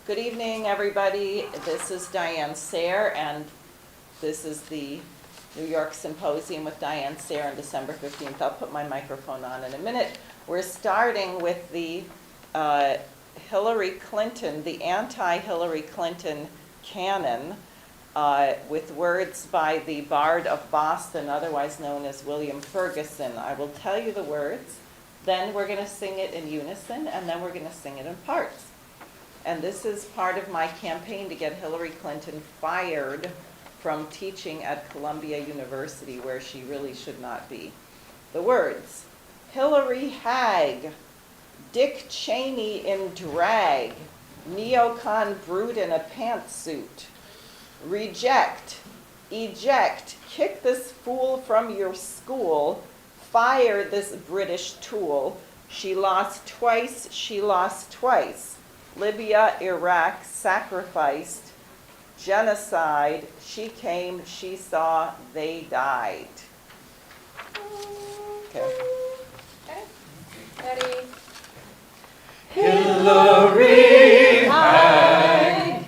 Good evening, everybody. This is Diane Sayre, and this is the New York Symposium with Diane Sayre on December 15th. I'll put my microphone on in a minute. We're starting with the Hillary Clinton, the anti-Hillary Clinton canon, with words by the Bard of Boston, otherwise known as William Ferguson. I will tell you the words, then we're going to sing it in unison, and then we're going to sing it in parts. And this is part of my campaign to get Hillary Clinton fired from teaching at Columbia University, where she really should not be. The words: Hillary hag, Dick Cheney in drag, neocon brute in a pantsuit. Reject, eject, kick this fool from your school, fire this British tool. She lost twice, she lost twice. Libya, Iraq, sacrificed, genocide, she came, she saw, they died. Okay. Ready? Hillary hag,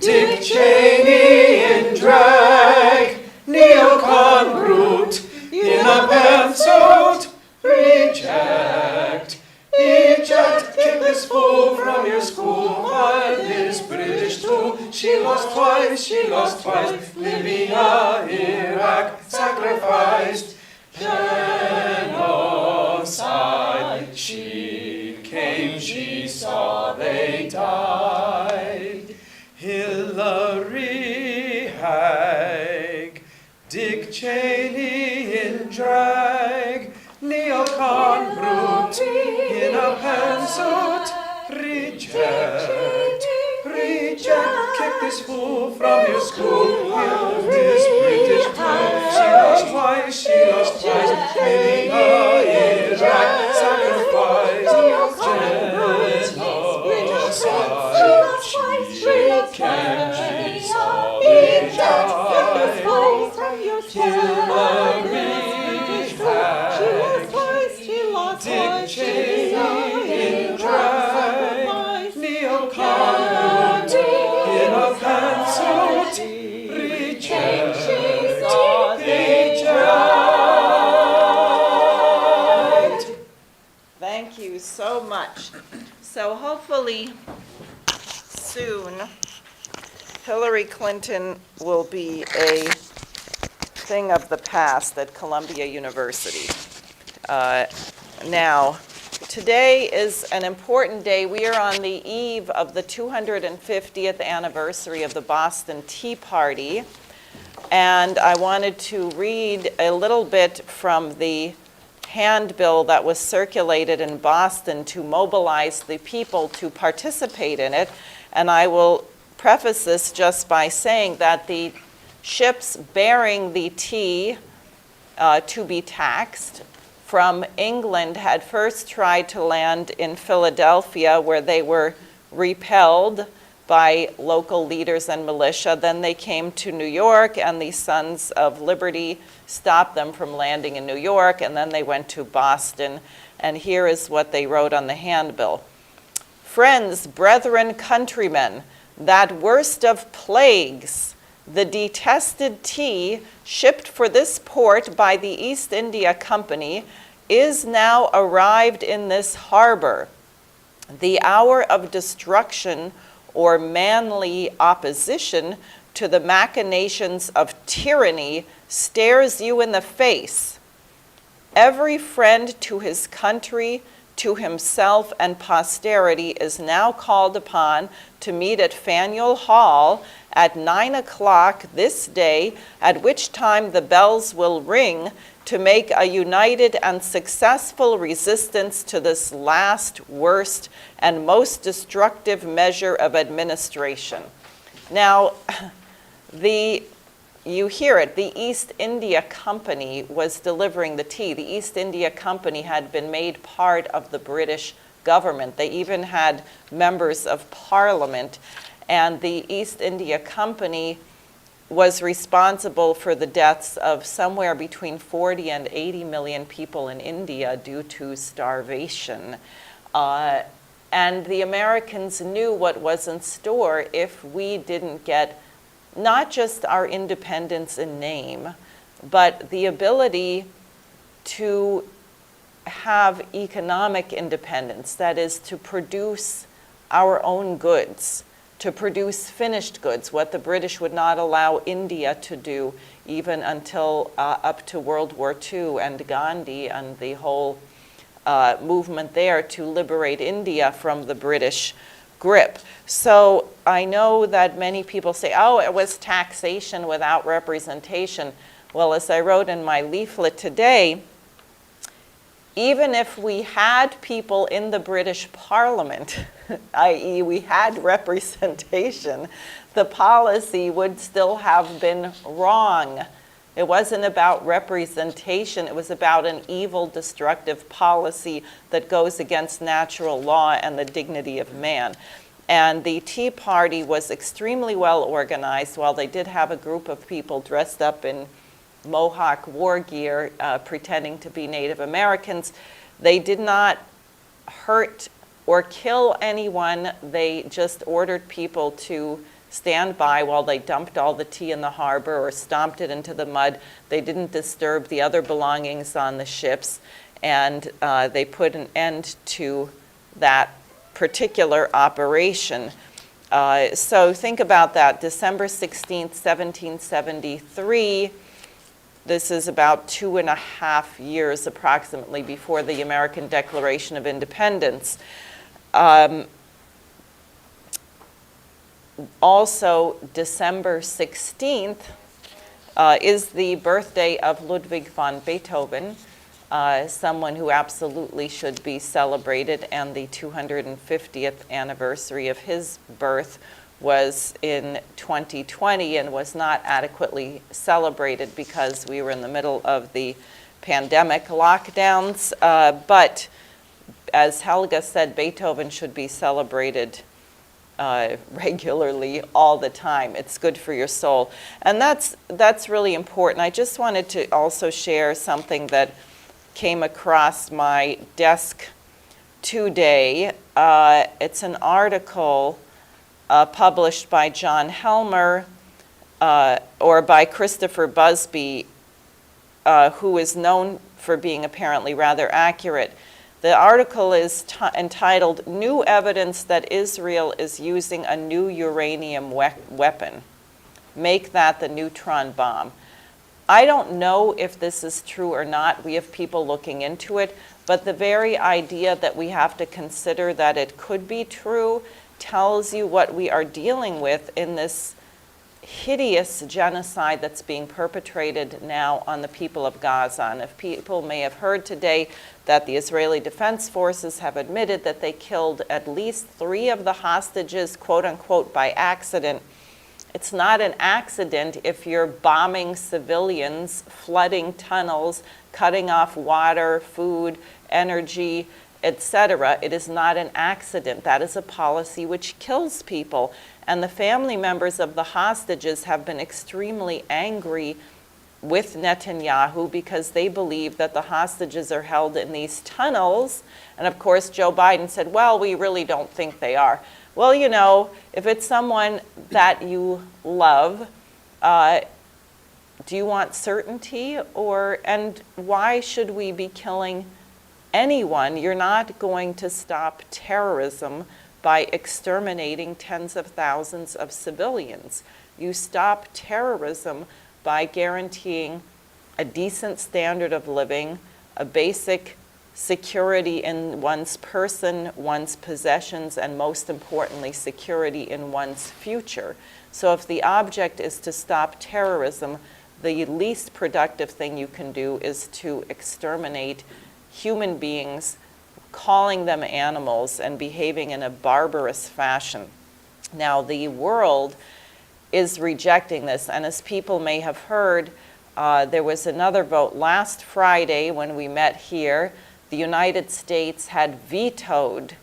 Dick Cheney in drag, neocon brute in a pantsuit. Reject, eject, kick this fool from your school. Why this British tool? She lost twice, she lost twice. Libya, Iraq, sacrificed, genocide. She came, she saw, they died. Hillary hag, Dick Cheney in drag, neocon brute in a pantsuit. Reject, reject, kick this fool from your school. This British tool. She lost twice, she lost twice. Libya, Iraq, sacrifice, genocide. She came, she saw, they died. Hillary hag, Dick Cheney in drag, neocon in a pantsuit. Reject, reject. Thank you so much. So hopefully soon Hillary Clinton will be a thing of the past at Columbia University. Now, today is an important day. We are on the eve of the 250th anniversary of the Boston Tea Party, and I wanted to read a little bit from the handbill that was circulated in Boston to mobilize the people to participate in it. And I will preface this just by saying that the ships bearing the tea to be taxed from England had first tried to land in Philadelphia, where they were repelled by local leaders and militia. Then they came to New York, and the Sons of Liberty stopped them from landing in New York, and then they went to Boston. And here is what they wrote on the handbill. Friends, brethren, countrymen, that worst of plagues, the detested tea shipped for this port by the East India Company is now arrived in this harbor. The hour of destruction or manly opposition to the machinations of tyranny stares you in the face. Every friend to his country, to himself and posterity is now called upon to meet at Faneuil Hall at 9 o'clock this day, at which time the bells will ring, to make a united and successful resistance to this last, worst, and most destructive measure of administration. Now, you hear it, the East India Company was delivering the tea. The East India Company had been made part of the British government. They even had members of parliament, and the East India Company was responsible for the deaths of somewhere between 40 and 80 million people in India due to starvation. And the Americans knew what was in store if we didn't get not just our independence in name, but the ability to have economic independence, that is, to produce our own goods, to produce finished goods, what the British would not allow India to do even until up to World War II and Gandhi and the whole movement there to liberate India from the British grip. So I know that many people say, oh, it was taxation without representation. Well, as I wrote in my leaflet today, even if we had people in the British Parliament, i.e. we had representation, the policy would still have been wrong. It wasn't about representation, it was about an evil, destructive policy that goes against natural law and the dignity of man. And the Tea Party was extremely well organized. While they did have a group of people dressed up in Mohawk war gear pretending to be Native Americans, they did not hurt or kill anyone. They just ordered people to stand by while they dumped all the tea in the harbor or stomped it into the mud. They didn't disturb the other belongings on the ships, and they put an end to that particular operation. So think about that, December 16th, 1773. This is about 2.5 years approximately before the American Declaration of Independence. Also, December 16th is the birthday of Ludwig van Beethoven, someone who absolutely should be celebrated, and the 250th anniversary of his birth was in 2020 and was not adequately celebrated because we were in the middle of the pandemic lockdowns. But as Helga said, Beethoven should be celebrated regularly all the time. It's good for your soul. And that's really important. I just wanted to also share something that came across my desk today. It's an article published by John Helmer or by Christopher Busby, who is known for being apparently rather accurate. The article is entitled, "New Evidence That Israel is Using a New Uranium Weapon. Make that the neutron bomb." I don't know if this is true or not. We have people looking into it, but the very idea that we have to consider that it could be true tells you what we are dealing with in this hideous genocide that's being perpetrated now on the people of Gaza. And if people may have heard today that the Israeli Defense Forces have admitted that they killed at least 3 of the hostages, quote unquote, by accident. It's not an accident if you're bombing civilians, flooding tunnels, cutting off water, food, energy, etc. It is not an accident. That is a policy which kills people. And the family members of the hostages have been extremely angry with Netanyahu because they believe that the hostages are held in these tunnels. And of course, Joe Biden said, well, we really don't think they are. Well, you know, if it's someone that you love, do you want certainty? And why should we be killing anyone? You're not going to stop terrorism by exterminating tens of thousands of civilians. You stop terrorism by guaranteeing a decent standard of living, a basic security in one's person, one's possessions, and most importantly, security in one's future. So if the object is to stop terrorism, the least productive thing you can do is to exterminate human beings, calling them animals and behaving in a barbarous fashion. Now, the world is rejecting this, and as people may have heard, there was another vote last Friday when we met here. The United States had vetoed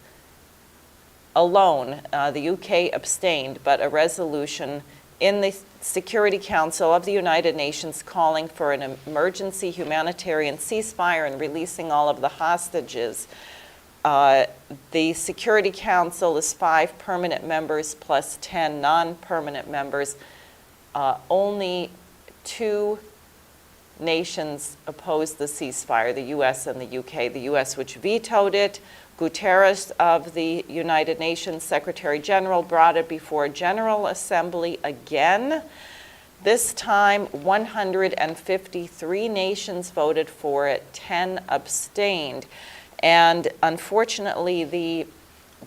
alone, the UK abstained, but a resolution in the Security Council of the United Nations calling for an emergency humanitarian ceasefire and releasing all of the hostages. The Security Council is 5 permanent members plus 10 non-permanent members. Only 2 nations opposed the ceasefire, the U.S. and the UK. The U.S., which vetoed it. Guterres of the United Nations Secretary General brought it before General Assembly again. This time, 153 nations voted for it, 10 abstained. And unfortunately, the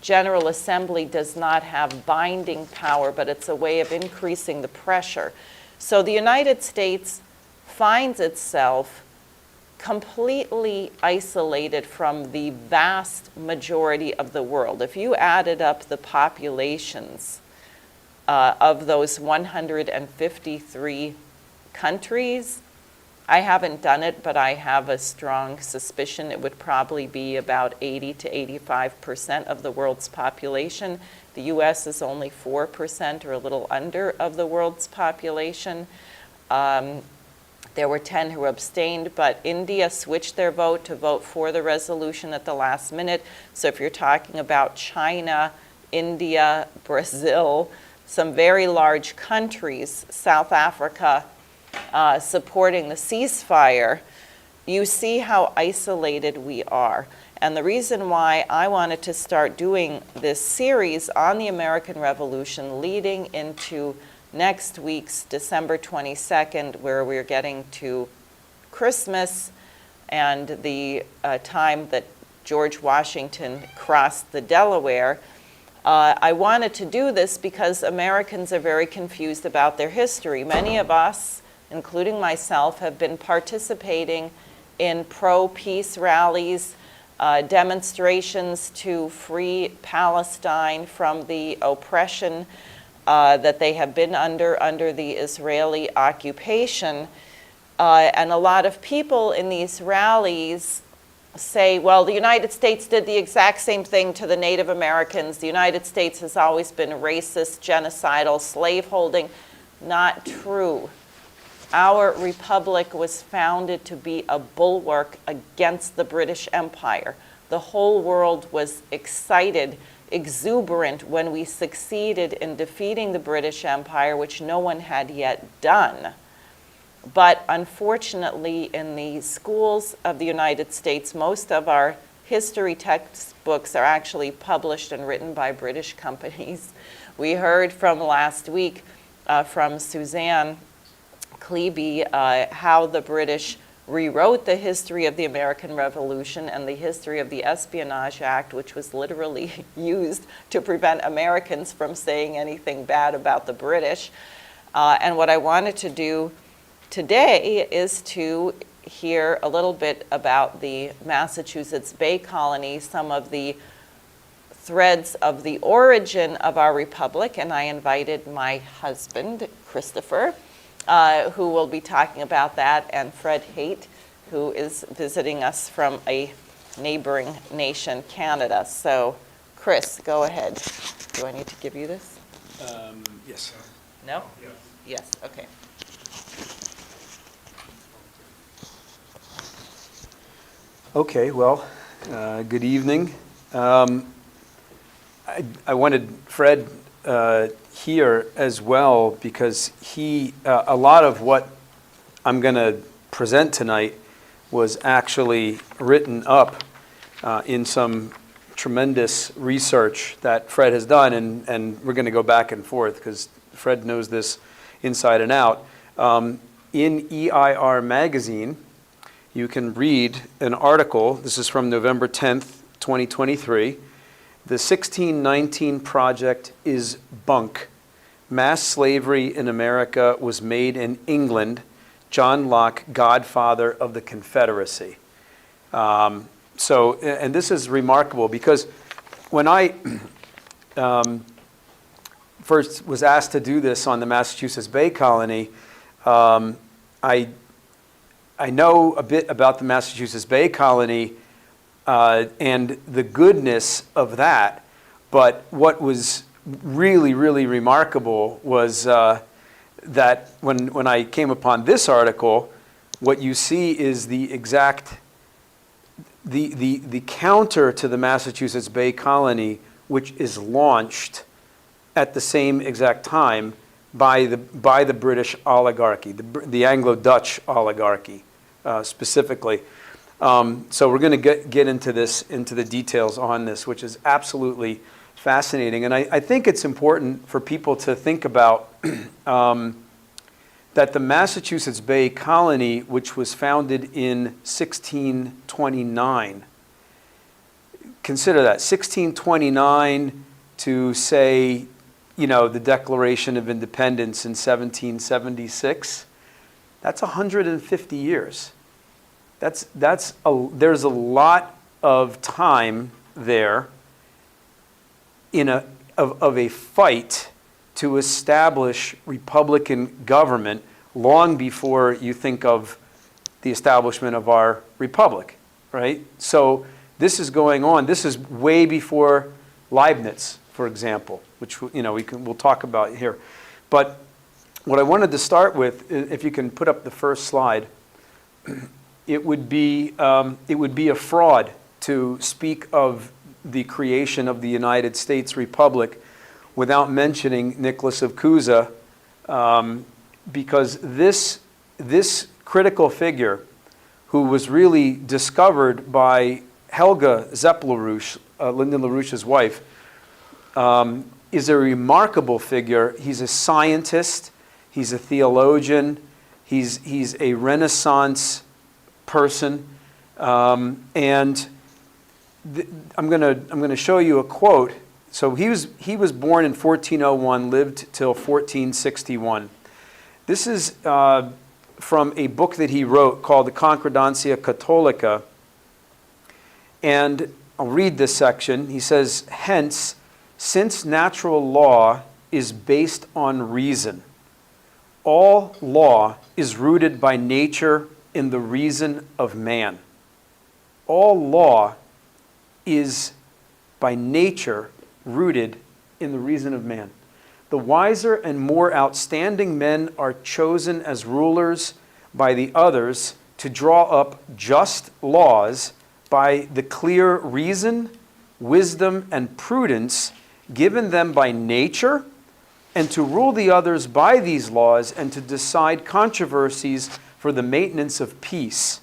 General Assembly does not have binding power, but it's a way of increasing the pressure. So the United States finds itself completely isolated from the vast majority of the world. If you added up the populations of those 153 countries, I haven't done it, but I have a strong suspicion it would probably be about 80 to 85% of the world's population. The US is only 4% or a little under of the world's population. There were 10 who abstained, but India switched their vote to vote for the resolution at the last minute. So if you're talking about China, India, Brazil, some very large countries, South Africa, supporting the ceasefire, you see how isolated we are. And the reason why I wanted to start doing this series on the American Revolution leading into next week's December 22nd, where we're getting to Christmas and the time that George Washington crossed the Delaware. I wanted to do this because Americans are very confused about their history. Many of us, including myself, have been participating in pro-peace rallies, demonstrations to free Palestine from the oppression that they have been under the Israeli occupation. And a lot of people in these rallies say, well, the United States did the exact same thing to the Native Americans. The United States has always been racist, genocidal, slaveholding. Not true. Our republic was founded to be a bulwark against the British Empire. The whole world was excited, exuberant when we succeeded in defeating the British Empire, which no one had yet done. But unfortunately, in the schools of the United States, most of our history textbooks are actually published and written by British companies. We heard from last week from Suzanne Klebe how the British rewrote the history of the American Revolution and the history of the Espionage Act, which was literally used to prevent Americans from saying anything bad about the British. And what I wanted to do today is to hear a little bit about the Massachusetts Bay Colony, some of the threads of the origin of our republic, and I invited my husband, Christopher, who will be talking about that, and Fred Haight, who is visiting us from a neighboring nation, Canada. So, Chris, go ahead. Do I need to give you this? Yes. No? Yes, okay. Okay, well, good evening. I wanted Fred here as well because a lot of what I'm going to present tonight was actually written up in some tremendous research that Fred has done, and we're going to go back and forth because Fred knows this inside and out. In EIR magazine, you can read an article. This is from November 10th, 2023. The 1619 Project is bunk. Mass slavery in America was made in England. John Locke, godfather of the Confederacy. And this is remarkable because when I first was asked to do this on the Massachusetts Bay Colony, I know a bit about the Massachusetts Bay Colony and the goodness of that, but what was really, really remarkable was that when I came upon this article, what you see is the exact the counter to the Massachusetts Bay Colony, which is launched at the same exact time by the British oligarchy, the Anglo-Dutch oligarchy specifically. So we're going to get into the details on this, which is absolutely fascinating. And I think it's important for people to think about that the Massachusetts Bay Colony, which was founded in 1629, consider that, 1629 to say, the Declaration of Independence in 1776, that's 150 years. There's a lot of time there of a fight to establish Republican government long before you think of the establishment of our republic, right? So this is going on. This is way before Leibniz, for example, which we'll talk about here. But what I wanted to start with, if you can put up the first slide, it would be a fraud to speak of the creation of the United States Republic without mentioning Nicholas of Cusa, because this critical figure, who was really discovered by Helga Zepp-LaRouche, Lyndon LaRouche's wife, is a remarkable figure. He's a scientist, he's a theologian, he's a Renaissance person, and I'm going to show you a quote. So he was born in 1401, lived till 1461. This is from a book that he wrote called the Concordancia Catholica, and I'll read this section. He says, "Hence, since natural law is based on reason, all law is rooted by nature in the reason of man." All law is by nature rooted in the reason of man. The wiser and more outstanding men are chosen as rulers by the others to draw up just laws by the clear reason, wisdom, and prudence given them by nature, and to rule the others by these laws and to decide controversies for the maintenance of peace.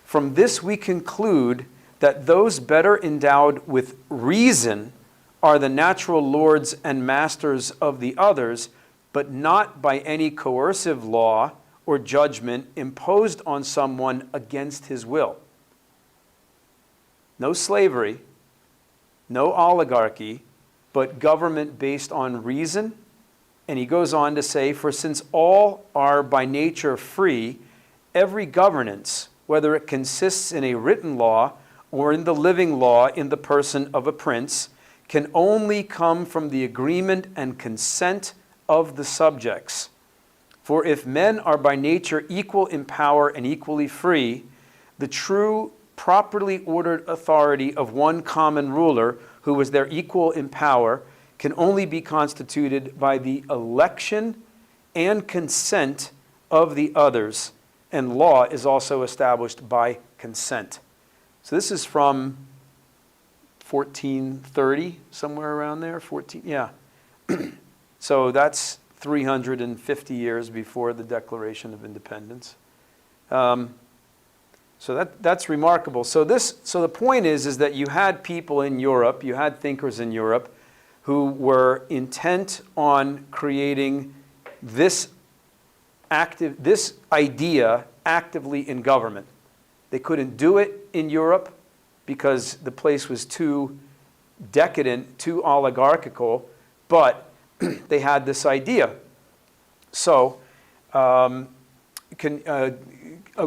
From this we conclude that those better endowed with reason are the natural lords and masters of the others, but not by any coercive law or judgment imposed on someone against his will. No slavery, no oligarchy, but government based on reason. And he goes on to say, "For since all are by nature free, every governance, whether it consists in a written law or in the living law in the person of a prince, can only come from the agreement and consent of the subjects. For if men are by nature equal in power and equally free, the true, properly ordered authority of one common ruler, who is their equal in power, can only be constituted by the election and consent of the others, and law is also established by consent." So this is from 1430, somewhere around there, 14, yeah. So that's 350 years before the Declaration of Independence. So that's remarkable. So the point is that you had people in Europe, you had thinkers in Europe who were intent on creating this idea actively in government. They couldn't do it in Europe because the place was too decadent, too oligarchical, but they had this idea. So, can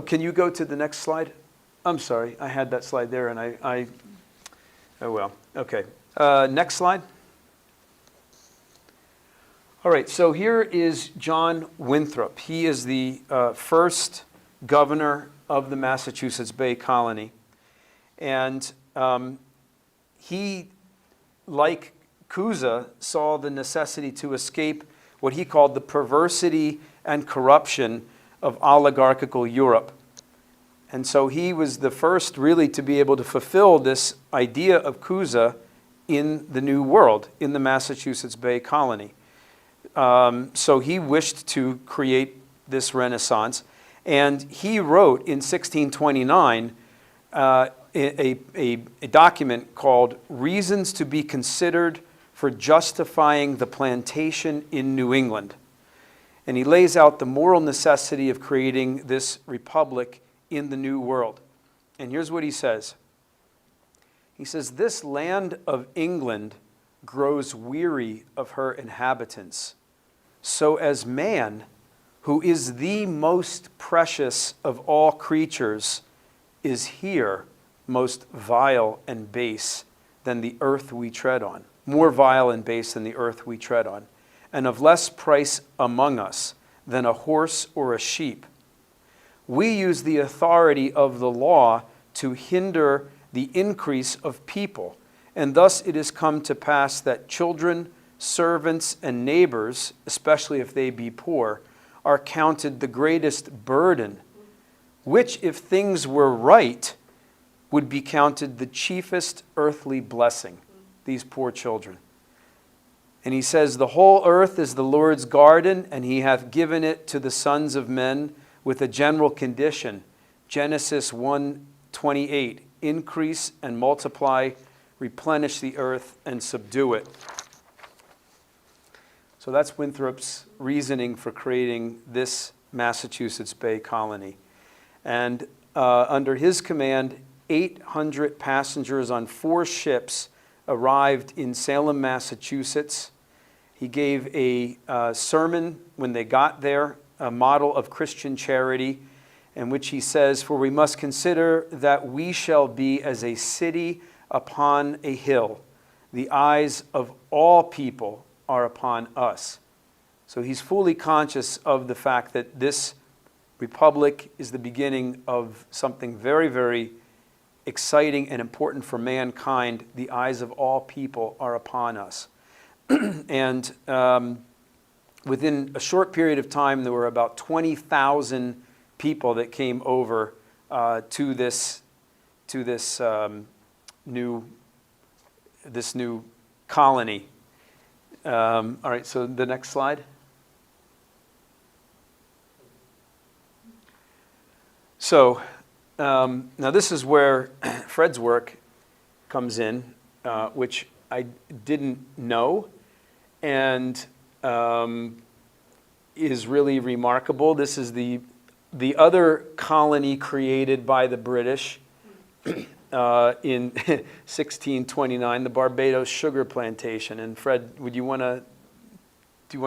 you go to the next slide? I'm sorry, I had that slide there, and oh well, okay. Next slide. All right, so here is John Winthrop. He is the first governor of the Massachusetts Bay Colony. And he, like Cusa, saw the necessity to escape what he called the perversity and corruption of oligarchical Europe. And so he was the first really to be able to fulfill this idea of Cusa in the New World, in the Massachusetts Bay Colony. So he wished to create this Renaissance. And he wrote in 1629 a document called Reasons to be Considered for Justifying the Plantation in New England. And he lays out the moral necessity of creating this republic in the New World. And here's what he says. He says, "This land of England grows weary of her inhabitants, so as man, who is the most precious of all creatures, is here most vile and base than the earth we tread on, more vile and base than the earth we tread on, and of less price among us than a horse or a sheep. We use the authority of the law to hinder the increase of people, and thus it has come to pass that children, servants, and neighbors, especially if they be poor, are counted the greatest burden, which, if things were right, would be counted the chiefest earthly blessing," these poor children. And he says, "The whole earth is the Lord's garden, and he hath given it to the sons of men with a general condition." Genesis 1:28, "Increase and multiply, replenish the earth and subdue it." So that's Winthrop's reasoning for creating this Massachusetts Bay Colony. And under his command, 800 passengers on 4 ships arrived in Salem, Massachusetts. He gave a sermon when they got there, a model of Christian charity, in which he says, "For we must consider that we shall be as a city upon a hill. The eyes of all people are upon us." So he's fully conscious of the fact that this republic is the beginning of something very, very exciting and important for mankind. The eyes of all people are upon us. And within a short period of time, there were about 20,000 people that came over to this new colony. All right, so the next slide. So now this is where Fred's work comes in, which I didn't know, and is really remarkable. This is the other colony created by the British in 1629, the Barbados sugar plantation. And Fred, do you want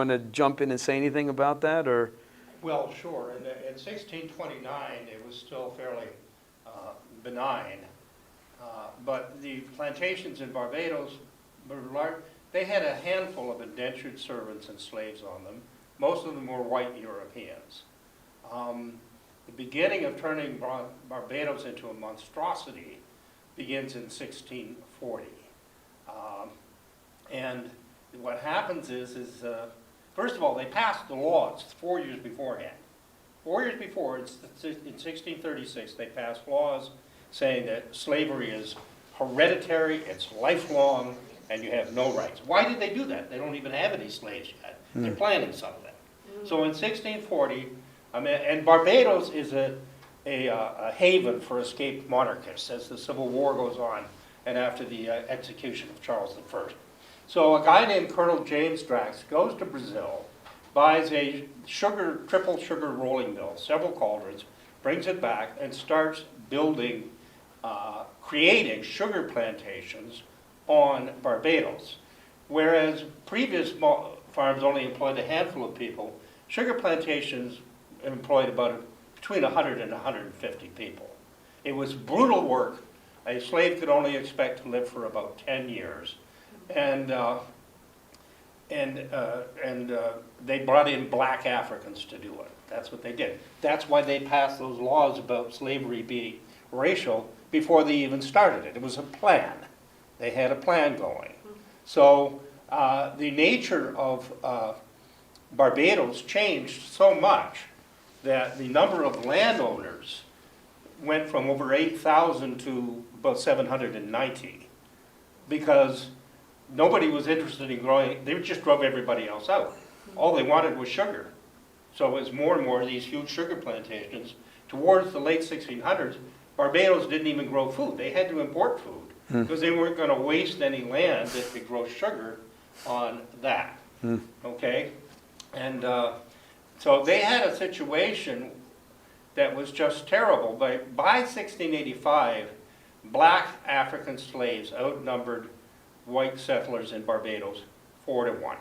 to jump in and say anything about that, or? Well, sure. In 1629, it was still fairly benign, but the plantations in Barbados were large. They had a handful of indentured servants and slaves on them. Most of them were white Europeans. The beginning of turning Barbados into a monstrosity begins in 1640. And what happens is first of all, they passed the laws 4 years beforehand. 4 years before, in 1636, they passed laws saying that slavery is hereditary, it's lifelong, and you have no rights. Why did they do that? They don't even have any slaves yet. They're planning something. So in 1640, and Barbados is a haven for escaped monarchists as the Civil War goes on and after the execution of Charles I. So a guy named Colonel James Drax goes to Brazil, buys a triple sugar rolling mill, several cauldrons, brings it back, and starts building, creating sugar plantations on Barbados. Whereas previous farms only employed a handful of people, sugar plantations employed between 100 and 150 people. It was brutal work. A slave could only expect to live for about 10 years. And they brought in black Africans to do it. That's what they did. That's why they passed those laws about slavery being racial before they even started it. It was a plan. They had a plan going. So the nature of Barbados changed so much that the number of landowners went from over 8,000 to about 790 because nobody was interested in growing, they just drove everybody else out. All they wanted was sugar. So as more and more of these huge sugar plantations, towards the late 1600s, Barbados didn't even grow food. They had to import food because they weren't going to waste any land that could grow sugar on that. Okay? And so they had a situation that was just terrible. By 1685, black African slaves outnumbered white settlers in Barbados 4-1.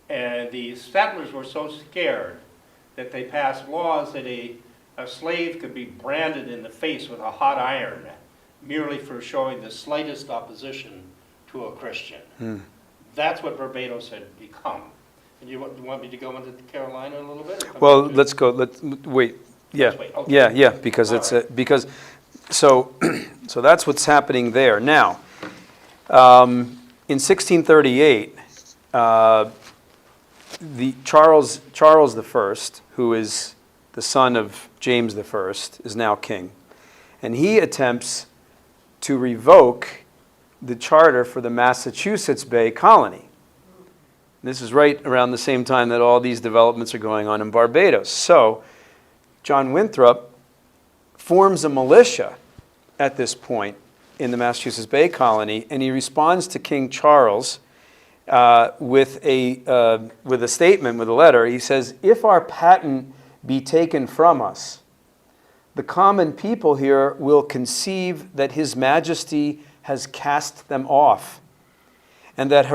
And the settlers were so scared that they passed laws that a slave could be branded in the face with a hot iron merely for showing the slightest opposition to a Christian. That's what Barbados had become. And you want me to go into Carolina a little bit? Well, let's go. Wait. Yeah. Let's wait. Okay. Yeah. Because it's because so that's what's happening there now. In 1638, the Charles I, who is the son of James I, is now king, and he attempts to revoke the charter for the Massachusetts Bay Colony. This is right around the same time that all these developments are going on in Barbados. So John Winthrop forms a militia at this point in the Massachusetts Bay Colony, and he responds to King Charles with a statement, with a letter. He says, "If our patent be taken from us, the common people here will conceive that His Majesty has cast them off, and that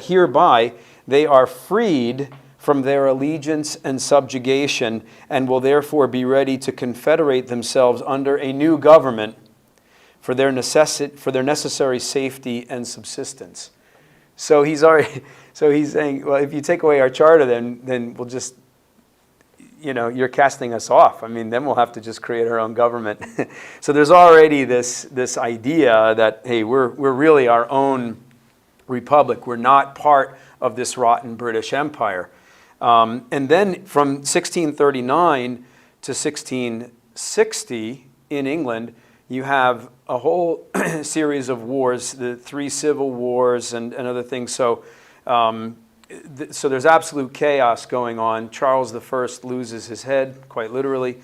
hereby they are freed from their allegiance and subjugation, and will therefore be ready to confederate themselves under a new government for their necessary safety and subsistence." So he's saying, well, if you take away our charter, then we'll just, you're casting us off. I mean, then we'll have to just create our own government. So there's already this idea that, hey, we're really our own republic. We're not part of this rotten British Empire. And then from 1639 to 1660 in England, you have a whole series of wars, the 3 civil wars and other things. So there's absolute chaos going on. Charles I loses his head, quite literally.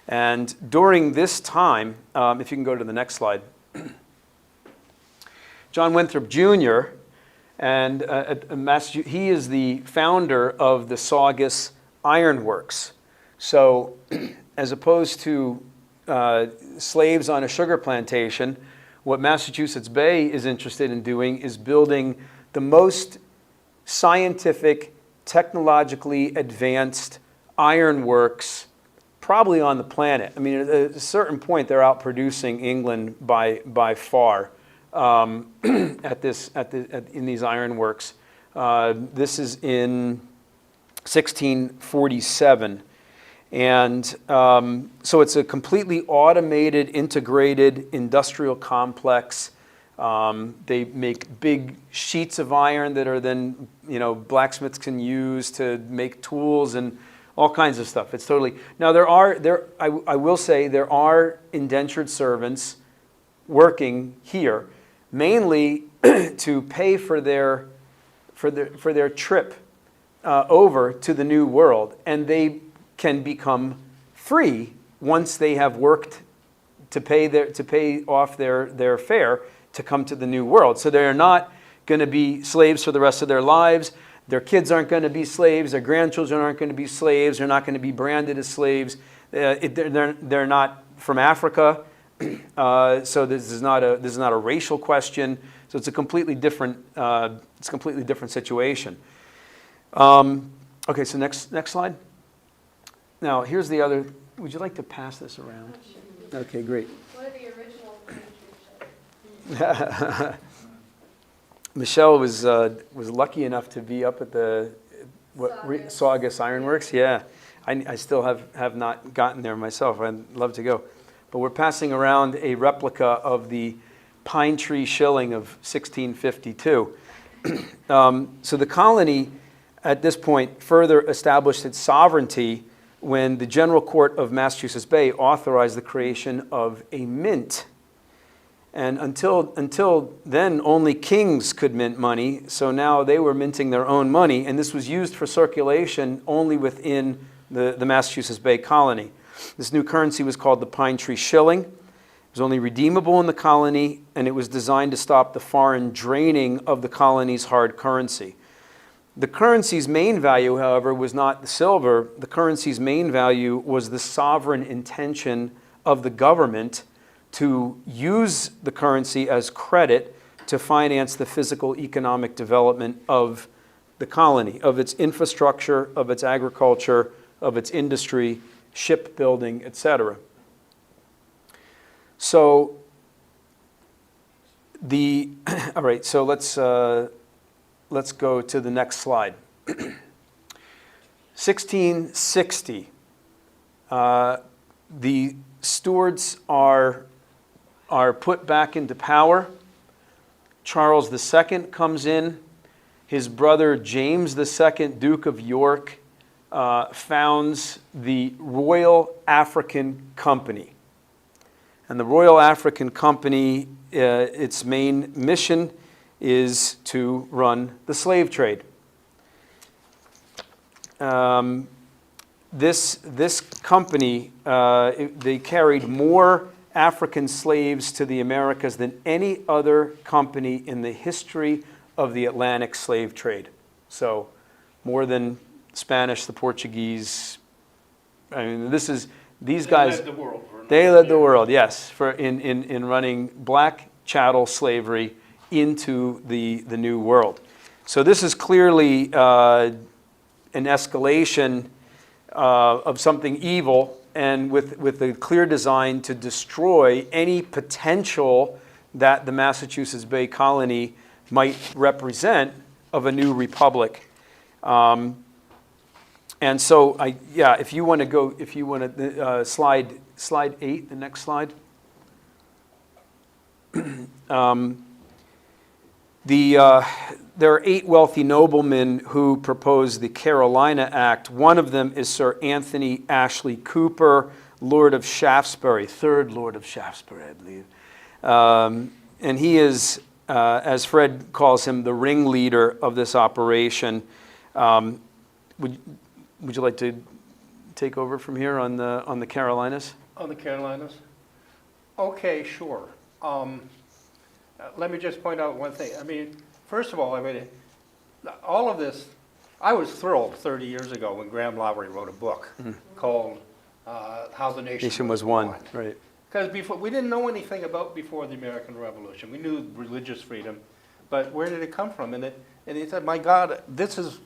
And during this time, if you can go to the next slide, John Winthrop Jr., and he is the founder of the Saugus Iron Works. So as opposed to slaves on a sugar plantation, what Massachusetts Bay is interested in doing is building the most scientific, technologically advanced ironworks probably on the planet. I mean, at a certain point, they're outproducing England by far in these ironworks. This is in 1647. And so it's a completely automated, integrated industrial complex. They make big sheets of iron that are then, blacksmiths can use to make tools and all kinds of stuff. It's totally. Now I will say there are indentured servants working here, mainly to pay for their trip over to the New World, and they can become free once they have worked to pay off their fare to come to the New World. So they're not going to be slaves for the rest of their lives. Their kids aren't going to be slaves. Their grandchildren aren't going to be slaves. They're not going to be branded as slaves. They're not from Africa, so this is not a racial question. So it's a completely different situation. Okay, so next slide. Now, here's the other. Would you like to pass this around? Okay, great. What are the original furniture? Michelle was lucky enough to be up at the Saugus Ironworks. Yeah, I still have not gotten there myself. I'd love to go. But we're passing around a replica of the pine tree shilling of 1652. So the colony, at this point, further established its sovereignty when the General Court of Massachusetts Bay authorized the creation of a mint. And until then, only kings could mint money, so now they were minting their own money, and this was used for circulation only within the Massachusetts Bay Colony. This new currency was called the Pine Tree Shilling. It was only redeemable in the colony, and it was designed to stop the foreign draining of the colony's hard currency. The currency's main value, however, was not the silver. The currency's main value was the sovereign intention of the government to use the currency as credit to finance the physical economic development of the colony, of its infrastructure, of its agriculture, of its industry, shipbuilding, etc. So all right, so let's go to the next slide. 1660, the Stuarts are put back into power. Charles II comes in. His brother James II, Duke of York, founds the Royal African Company. And the Royal African Company, its main mission is to run the slave trade. This company, they carried more African slaves to the Americas than any other company in the history of the Atlantic slave trade. So more than Spanish, the Portuguese. I mean, these guys. They led the world. They led the world, yes, in running black chattel slavery into the New World. So this is clearly an escalation of something evil, and with a clear design to destroy any potential that the Massachusetts Bay Colony might represent of a new republic. And so, if you want to slide 8, the next slide. There are 8 wealthy noblemen who proposed the Carolina Act. One of them is Sir Anthony Ashley Cooper, Lord of Shaftesbury, 3rd Lord of Shaftesbury, I believe. And he is, as Fred calls him, the ringleader of this operation. Would you like to take over from here on the Carolinas? On the Carolinas? Okay, sure. Let me just point out one thing. I mean, first of all, all of this, I was thrilled 30 years ago when Graham Lowry wrote a book called How the Nation Was Won. Right. Because we didn't know anything about before the American Revolution. We knew religious freedom, but where did it come from? And he said, my God, this is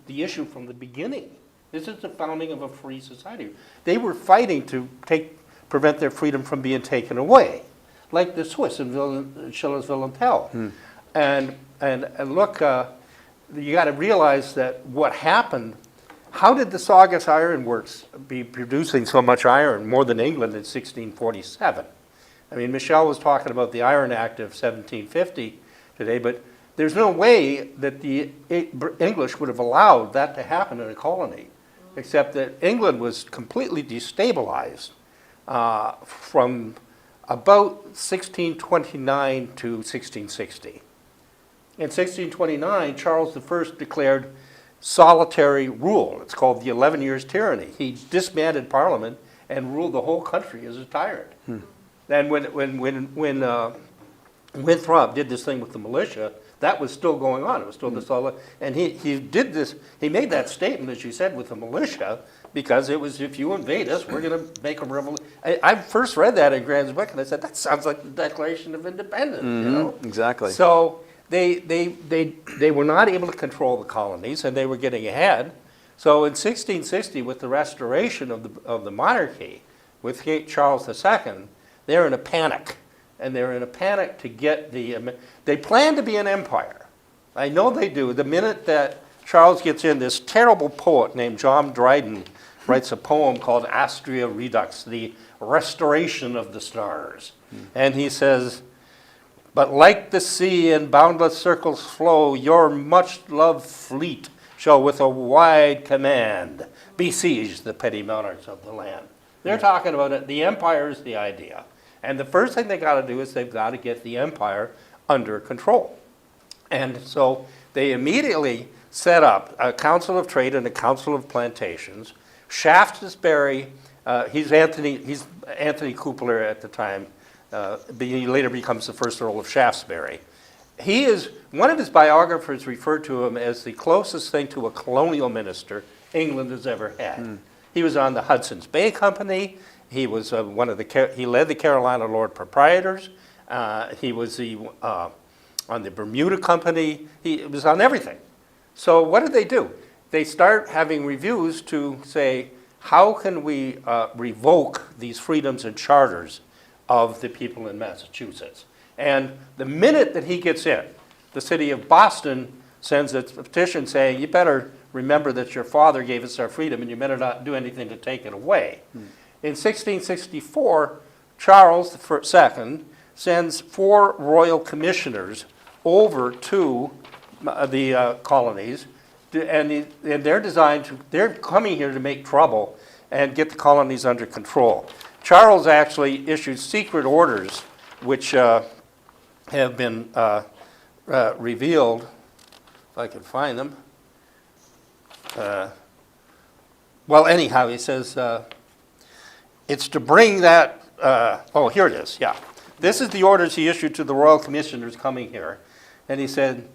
the issue from the beginning. This is the founding of a free society. They were fighting to prevent their freedom from being taken away, like the Swiss in Schiller's Will Tell. And look, you got to realize that what happened. How did the Saugus Iron Works be producing so much iron, more than England, in 1647? I mean, Michel was talking about the Iron Act of 1750 today, but there's no way that the English would have allowed that to happen in a colony, except that England was completely destabilized from about 1629 to 1660. In 1629, Charles I declared solitary rule. It's called the 11 Years' Tyranny. He disbanded Parliament and ruled the whole country as a tyrant. And when Winthrop did this thing with the militia, that was still going on. It was still the solid. And he did this. He made that statement, as you said, with the militia, because it was, if you invade us, we're going to make a revolution. I first read that in Graham's book, and I said, that sounds like the Declaration of Independence. You know? Exactly. So they were not able to control the colonies, and they were getting ahead. So in 1660, with the restoration of the monarchy, with Charles II, they're in a panic. And they're in a panic to get they plan to be an empire. I know they do. The minute that Charles gets in, this terrible poet named John Dryden writes a poem called Astrea Redux, the restoration of the stars. And he says, but like the sea in boundless circles flow, your much-loved fleet shall with a wide command besiege the petty monarchs of the land. They're talking about it. The empire is the idea. And the first thing they got to do is they've got to get the empire under control. And so they immediately set up a council of trade and a council of plantations. Shaftesbury, he's Anthony Coupler at the time. He later becomes the first Earl of Shaftesbury. He is, one of his biographers referred to him as the closest thing to a colonial minister England has ever had. He was on the Hudson's Bay Company. He was he led the Carolina Lord Proprietors. He was on the Bermuda Company. He was on everything. So what did they do? They start having reviews to say, how can we revoke these freedoms and charters of the people in Massachusetts? And the minute that he gets in, the city of Boston sends a petition saying, you better remember that your father gave us our freedom and you better not do anything to take it away. In 1664, Charles II sends 4 royal commissioners over to the colonies, and they're coming here to make trouble and get the colonies under control. Charles actually issued secret orders, which have been revealed, if I can find them. Well, anyhow, he says, it's to bring that, oh, here it is, yeah. This is the orders he issued to the royal commissioners coming here. And he said,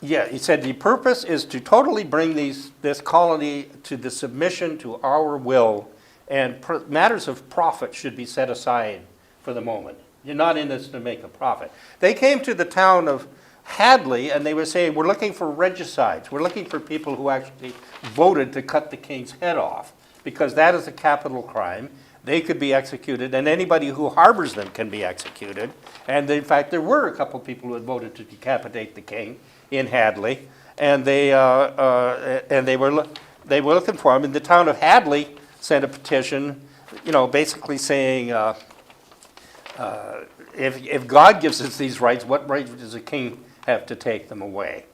he said, the purpose is to totally bring this colony to the submission to our will, and matters of profit should be set aside for the moment. You're not in this to make a profit. They came to the town of Hadley and they were saying, we're looking for regicides. We're looking for people who actually voted to cut the king's head off, because that is a capital crime. They could be executed, and anybody who harbors them can be executed. And in fact, there were a couple of people who had voted to decapitate the king in Hadley, and they were looking for him. And the town of Hadley sent a petition, basically saying, if God gives us these rights, what right does a king have to take them away?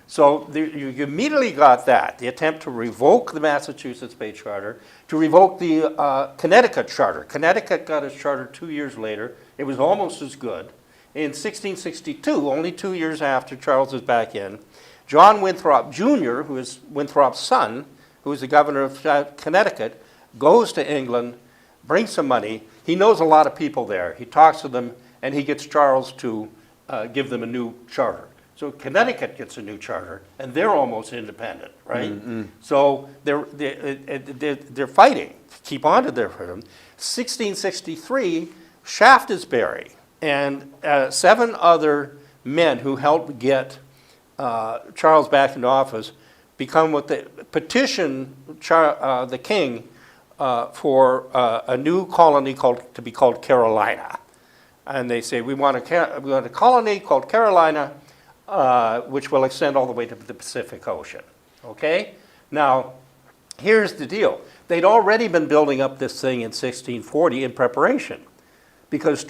So you immediately got that, the attempt to revoke the Massachusetts Bay Charter, to revoke the Connecticut Charter. Connecticut got its charter 2 years later. It was almost as good. In 1662, only 2 years after Charles was back in, John Winthrop Jr., who is Winthrop's son, who is the governor of Connecticut, goes to England, brings some money. He knows a lot of people there. He talks to them, and he gets Charles to give them a new charter. So Connecticut gets a new charter, and they're almost independent, right? So they're fighting to keep on to their freedom. 1663, Shaftesbury and 7 other men who helped get Charles back into office become what they petition the king for a new colony to be called Carolina. And they say, we want a colony called Carolina, which will extend all the way to the Pacific Ocean. Okay? Now, here's the deal. They'd already been building up this thing in 1640 in preparation, because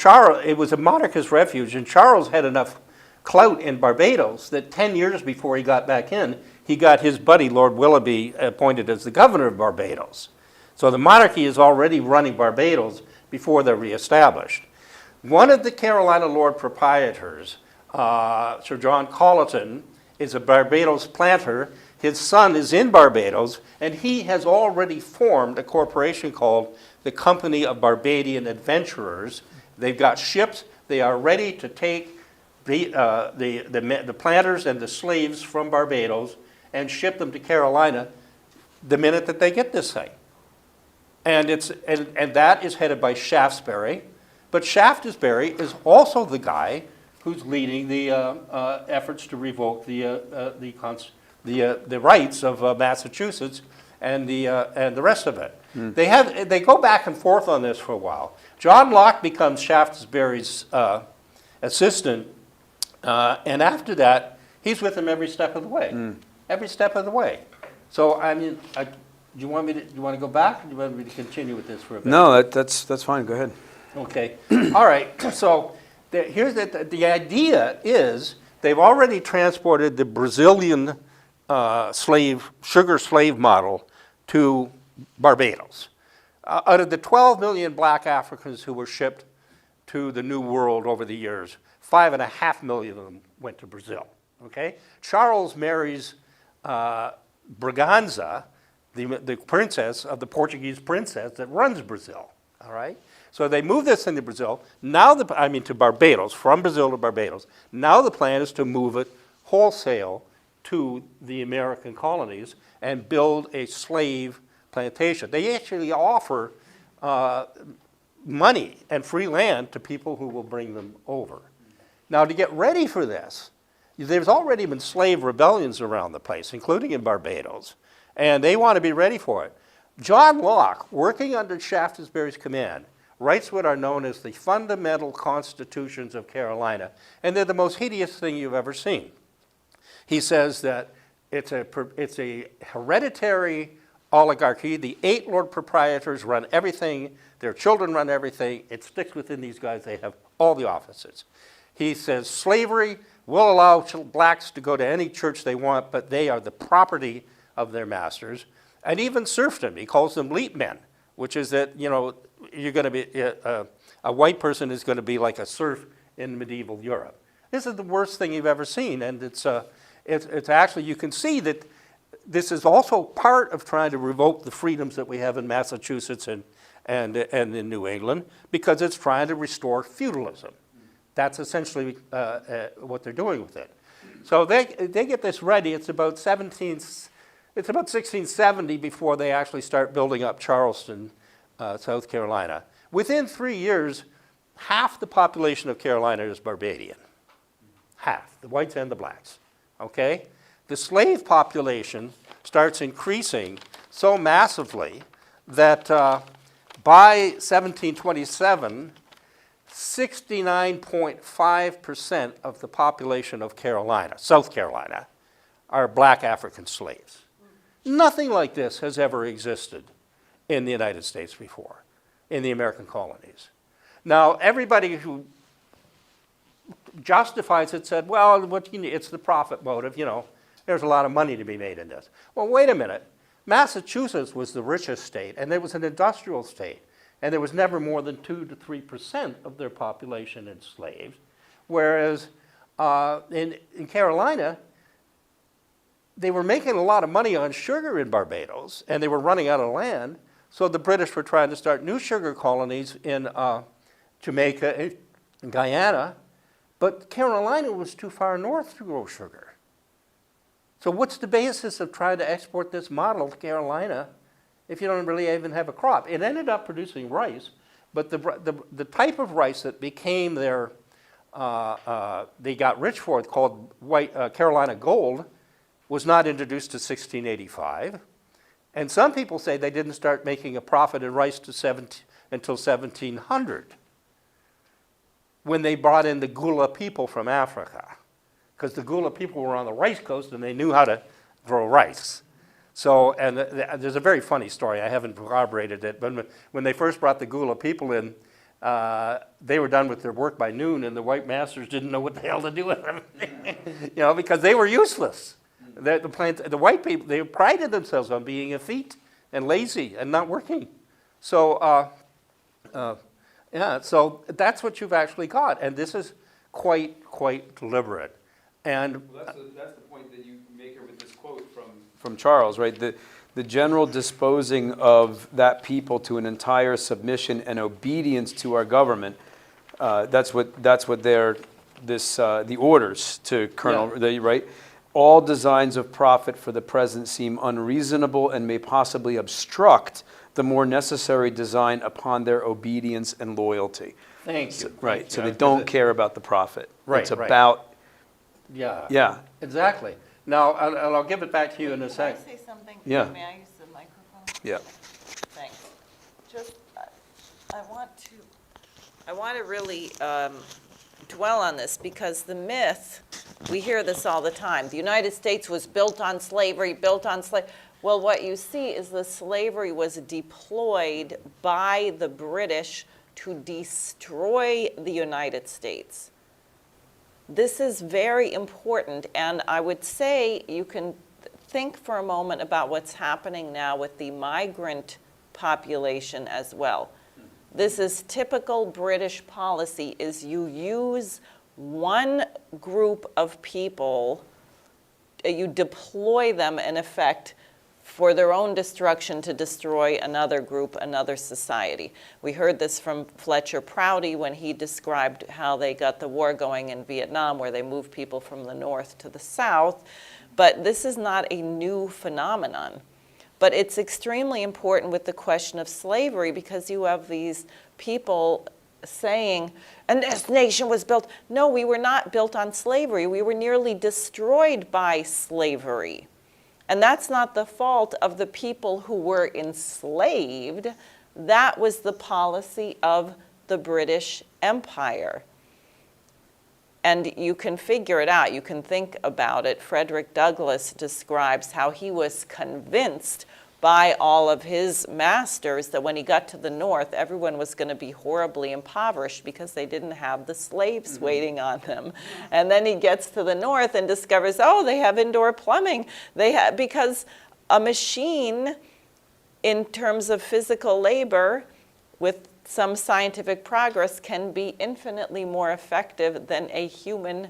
it was a monarchist refuge, and Charles had enough clout in Barbados that 10 years before he got back in, he got his buddy, Lord Willoughby, appointed as the governor of Barbados. So the monarchy is already running Barbados before they're reestablished. One of the Carolina Lord Proprietors, Sir John Colleton, is a Barbados planter. His son is in Barbados, and he has already formed a corporation called the Company of Barbadian Adventurers. They've got ships. They are ready to take the planters and the slaves from Barbados and ship them to Carolina the minute that they get this thing. And that is headed by Shaftesbury. But Shaftesbury is also the guy who's leading the efforts to revoke the rights of Massachusetts and the rest of it. They go back and forth on this for a while. John Locke becomes Shaftesbury's assistant, and after that, he's with him every step of the way. Every step of the way. So I mean, do you want to go back, or do you want me to continue with this for a bit? No, that's fine. Go ahead. Okay. All right. So The idea is they've already transported the Brazilian sugar slave model to Barbados. Out of the 12 million black Africans who were shipped to the New World over the years, 5.5 million of them went to Brazil. Okay? Charles marries Braganza, the princess of the Portuguese princess that runs Brazil. All right? So they move this into Brazil. Now, to Barbados, from Brazil to Barbados. Now the plan is to move it wholesale to the American colonies and build a slave plantation. They actually offer money and free land to people who will bring them over. Now, to get ready for this, there's already been slave rebellions around the place, including in Barbados, and they want to be ready for it. John Locke, working under Shaftesbury's command, writes what are known as the Fundamental Constitutions of Carolina, and they're the most hideous thing you've ever seen. He says that it's a hereditary oligarchy. The 8 lord proprietors run everything. Their children run everything. It sticks within these guys. They have all the offices. He says slavery will allow blacks to go to any church they want, but they are the property of their masters. And even serfdom. He calls them leap men, which is that, you're going to be, a white person is going to be like a serf in medieval Europe. This is the worst thing you've ever seen, and it's actually, you can see that this is also part of trying to revoke the freedoms that we have in Massachusetts and in New England, because it's trying to restore feudalism. That's essentially what they're doing with it. So they get this ready. It's about 1670 before they actually start building up Charleston, South Carolina. Within 3 years, half the population of Carolina is Barbadian. Half, the whites and the blacks. Okay? The slave population starts increasing so massively that by 1727, 69.5% of the population of Carolina, South Carolina, are black African slaves. Nothing like this has ever existed in the United States before, in the American colonies. Now, everybody who justifies it said, well, it's the profit motive, there's a lot of money to be made in this. Well, wait a minute. Massachusetts was the richest state, and it was an industrial state, and there was never more than 2 to 3% of their population enslaved, whereas in Carolina, they were making a lot of money on sugar in Barbados, and they were running out of land, so the British were trying to start new sugar colonies in Jamaica and Guyana, but Carolina was too far north to grow sugar. So what's the basis of trying to export this model to Carolina if you don't really even have a crop? It ended up producing rice, but the type of rice that became their, they got rich for it, called Carolina Gold, was not introduced to 1685. And some people say they didn't start making a profit in rice until 1700, when they brought in the Gula people from Africa. Because the Gula people were on the rice coast and they knew how to grow rice. So, and there's a very funny story, I haven't corroborated it, but when they first brought the Gula people in, they were done with their work by noon, and the white masters didn't know what the hell to do with them, because they were useless. The white people, they prided themselves on being effete and lazy and not working. So, so that's what you've actually got, and this is quite deliberate. And well, that's the point that you make here with this quote from Charles, right? The general disposing of that people to an entire submission and obedience to our government. That's what they're the orders to Colonel, right? All designs of profit for the present seem unreasonable and may possibly obstruct the more necessary design upon their obedience and loyalty. Thank you. Right. So they don't care about the profit. Right. It's about. Yeah. Yeah. Exactly. Now, I'll give it back to you in a sec. Can I say something? Yeah. May I use the microphone? Yeah. Thanks. Just, I want to really dwell on this, because the myth, we hear this all the time. The United States was built on slavery, Well, what you see is the slavery was deployed by the British to destroy the United States. This is very important, and I would say you can think for a moment about what's happening now with the migrant population as well. This is typical British policy, is you use one group of people, you deploy them in effect for their own destruction to destroy another group, another society. We heard this from Fletcher Prouty when he described how they got the war going in Vietnam, where they moved people from the north to the south. But this is not a new phenomenon. But it's extremely important with the question of slavery, because you have these people saying, and this nation was built. No, we were not built on slavery. We were nearly destroyed by slavery. And that's not the fault of the people who were enslaved. That was the policy of the British Empire. And you can figure it out. You can think about it. Frederick Douglass describes how he was convinced by all of his masters that when he got to the north, everyone was going to be horribly impoverished because they didn't have the slaves waiting on them. And then he gets to the north and discovers, oh, they have indoor plumbing. Because a machine, in terms of physical labor, with some scientific progress, can be infinitely more effective than a human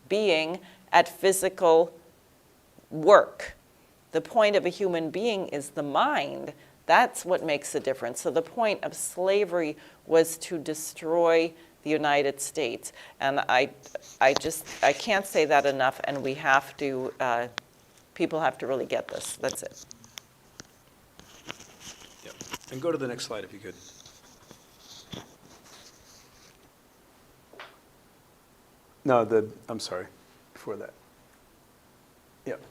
being at physical work. The point of a human being is the mind. That's what makes a difference. So the point of slavery was to destroy the United States. And I can't say that enough, and we have to, people have to really get this. That's it. Yep. And go to the next slide if you could. No, I'm sorry, before that. Yep.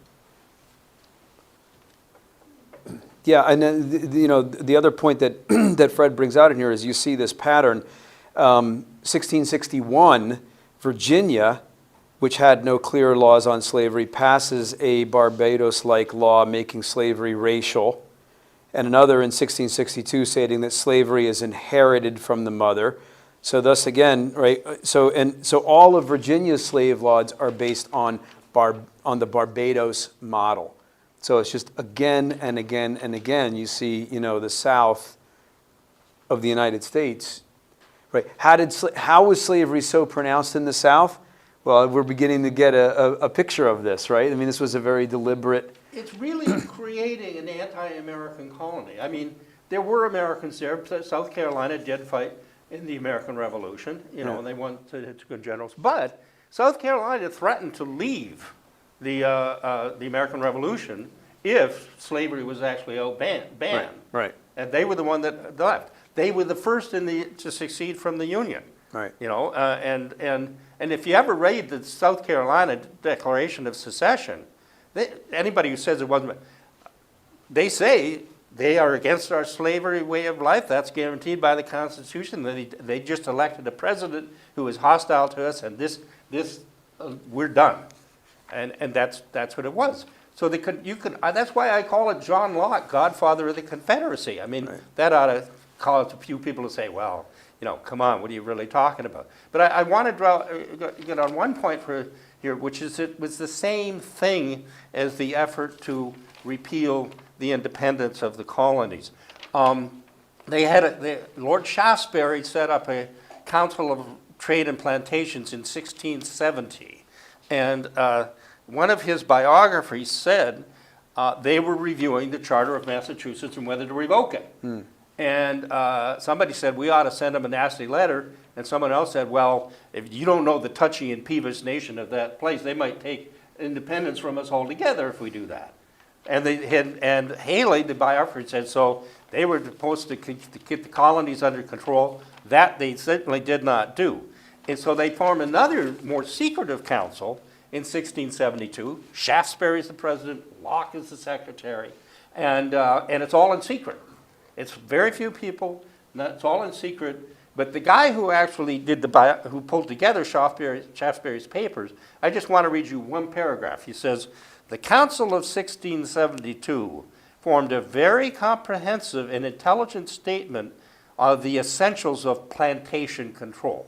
Yeah, and then, the other point that, that Fred brings out in here is you see this pattern. 1661, Virginia, which had no clear laws on slavery, passes a Barbados-like law making slavery racial, and another in 1662 stating that slavery is inherited from the mother. So thus again, right, so all of Virginia's slave laws are based on the Barbados model. So it's just again and again and again, you see, the South of the United States, right? How was slavery so pronounced in the South? Well, we're beginning to get a picture of this, right? I mean, this was a very deliberate. It's really creating an anti-American colony. I mean, there were Americans there. South Carolina did fight in the American Revolution, and they won to good generals. But South Carolina threatened to leave the American Revolution if slavery was actually banned. Right. And they were the one that left. They were the first to secede from the Union. Right. And if you ever read the South Carolina Declaration of Secession, anybody who says it wasn't, they say they are against our slavery way of life. That's guaranteed by the Constitution. They just elected a president who is hostile to us, and we're done. And that's what it was. So that's why I call it John Locke, Godfather of the Confederacy. I mean, that ought to cause a few people to say, well, come on, what are you really talking about? But I want to get on one point here, which is it was the same thing as the effort to repeal the independence of the colonies. Lord Shaftesbury set up a Council of Trade and Plantations in 1670, and one of his biographers said they were reviewing the Charter of Massachusetts and whether to revoke it. And somebody said, we ought to send them a nasty letter. And someone else said, well, if you don't know the touchy and peevish nation of that place, they might take independence from us altogether if we do that. And Haley, the biographer, said, so they were supposed to keep the colonies under control. That they certainly did not do. And so they formed another more secretive council in 1672. Shaftesbury is the president, Locke is the secretary, and it's all in secret. It's very few people, it's all in secret. But the guy who actually who pulled together Shaftesbury's papers, I just want to read you one paragraph. He says, the Council of 1672 formed a very comprehensive and intelligent statement are the essentials of plantation control.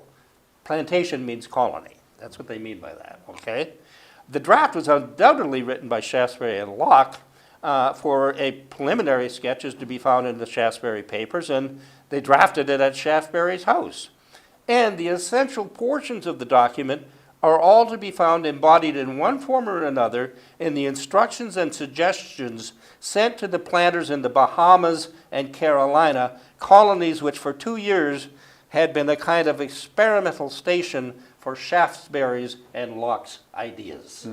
Plantation means colony. That's what they mean by that, okay? The draft was undoubtedly written by Shaftesbury and Locke for a preliminary sketches to be found in the Shaftesbury papers, and they drafted it at Shaftesbury's house. And the essential portions of the document are all to be found embodied in one form or another in the instructions and suggestions sent to the planters in the Bahamas and Carolina, colonies which for 2 years had been a kind of experimental station for Shaftesbury's and Locke's ideas.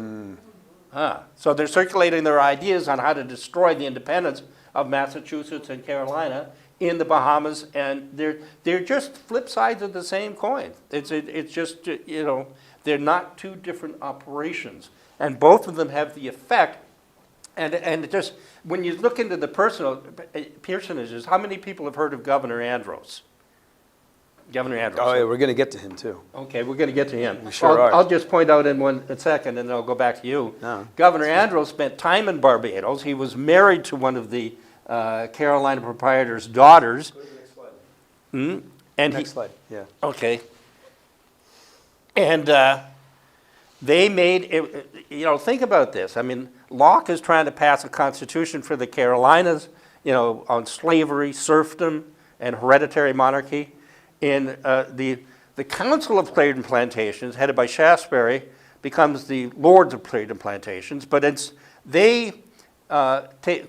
So they're circulating their ideas on how to destroy the independence of Massachusetts and Carolina in the Bahamas, and they're just flip sides of the same coin. It's just, you know, they're not two different operations, and both of them have the effect. And just when you look into the personages, how many people have heard of Governor Andros? Governor Andros. Oh, yeah, we're going to get to him too. Okay, we're going to get to him. We sure are. I'll just point out in a second, and then I'll go back to you. No. Governor Andros spent time in Barbados. He was married to one of the Carolina proprietor's daughters. Go to the next slide. And Next slide, yeah. Okay. And they made, you know, think about this. I mean, Locke is trying to pass a constitution for the Carolinas, you know, on slavery, serfdom, and hereditary monarchy. In the Council of Trade Plantations, headed by Shaftesbury, becomes the Lords of Trade and Plantations, but they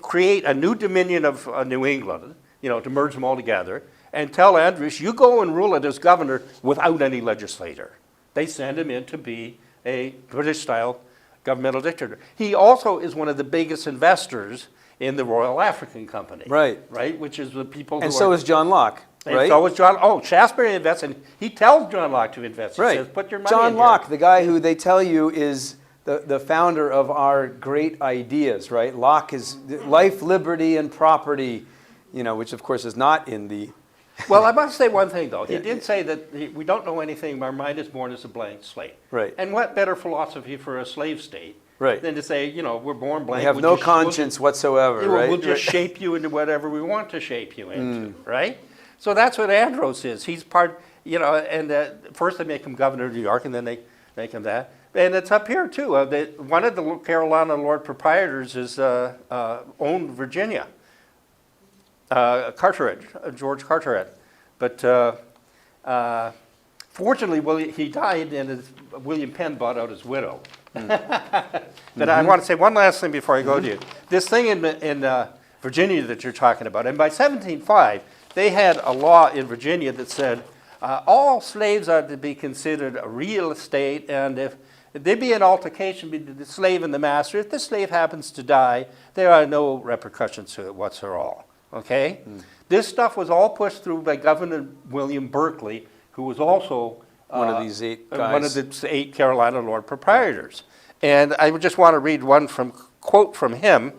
create a new dominion of New England, you know, to merge them all together, and tell Andros, you go and rule it as governor without any legislator. They send him in to be a British-style governmental dictator. He also is one of the biggest investors in the Royal African Company. Right. Right, which is the people who And so is John Locke, and right? so is John. Oh, Shaftesbury invests, and he tells John Locke to invest. He Right. says, put your money John in Locke, here. the guy who they tell you is the founder of our great ideas, right? Locke is life, liberty, and property, you know, which of course is not in the... Well, I must say one thing, though. He did say that we don't know anything. Our mind is born as a blank slate. Right. And what better philosophy for a slave state Right. than to say, you know, we're born blank. We have we'll no just- conscience whatsoever, we'll, right? We'll just shape you into whatever we want to shape you into, right? So that's what Andros is. He's part, you know, and first they make him governor of New York, and then they make him that. And it's up here, too. One of the Carolina Lord Proprietors is owned Virginia. Carteret, George Carteret. But fortunately, he died, and William Penn bought out his widow. But I want to say one last thing before I go to you. This thing in Virginia that you're talking about, and by 1705, they had a law in Virginia that said all slaves are to be considered a real estate, and if there be an altercation between the slave and the master, if the slave happens to die, there are no repercussions to it whatsoever. Okay? This stuff was all pushed through by Governor William Berkeley, who was also One of these 8 guys. one of the 8 Carolina Lord Proprietors. And I would just want to read one quote from him.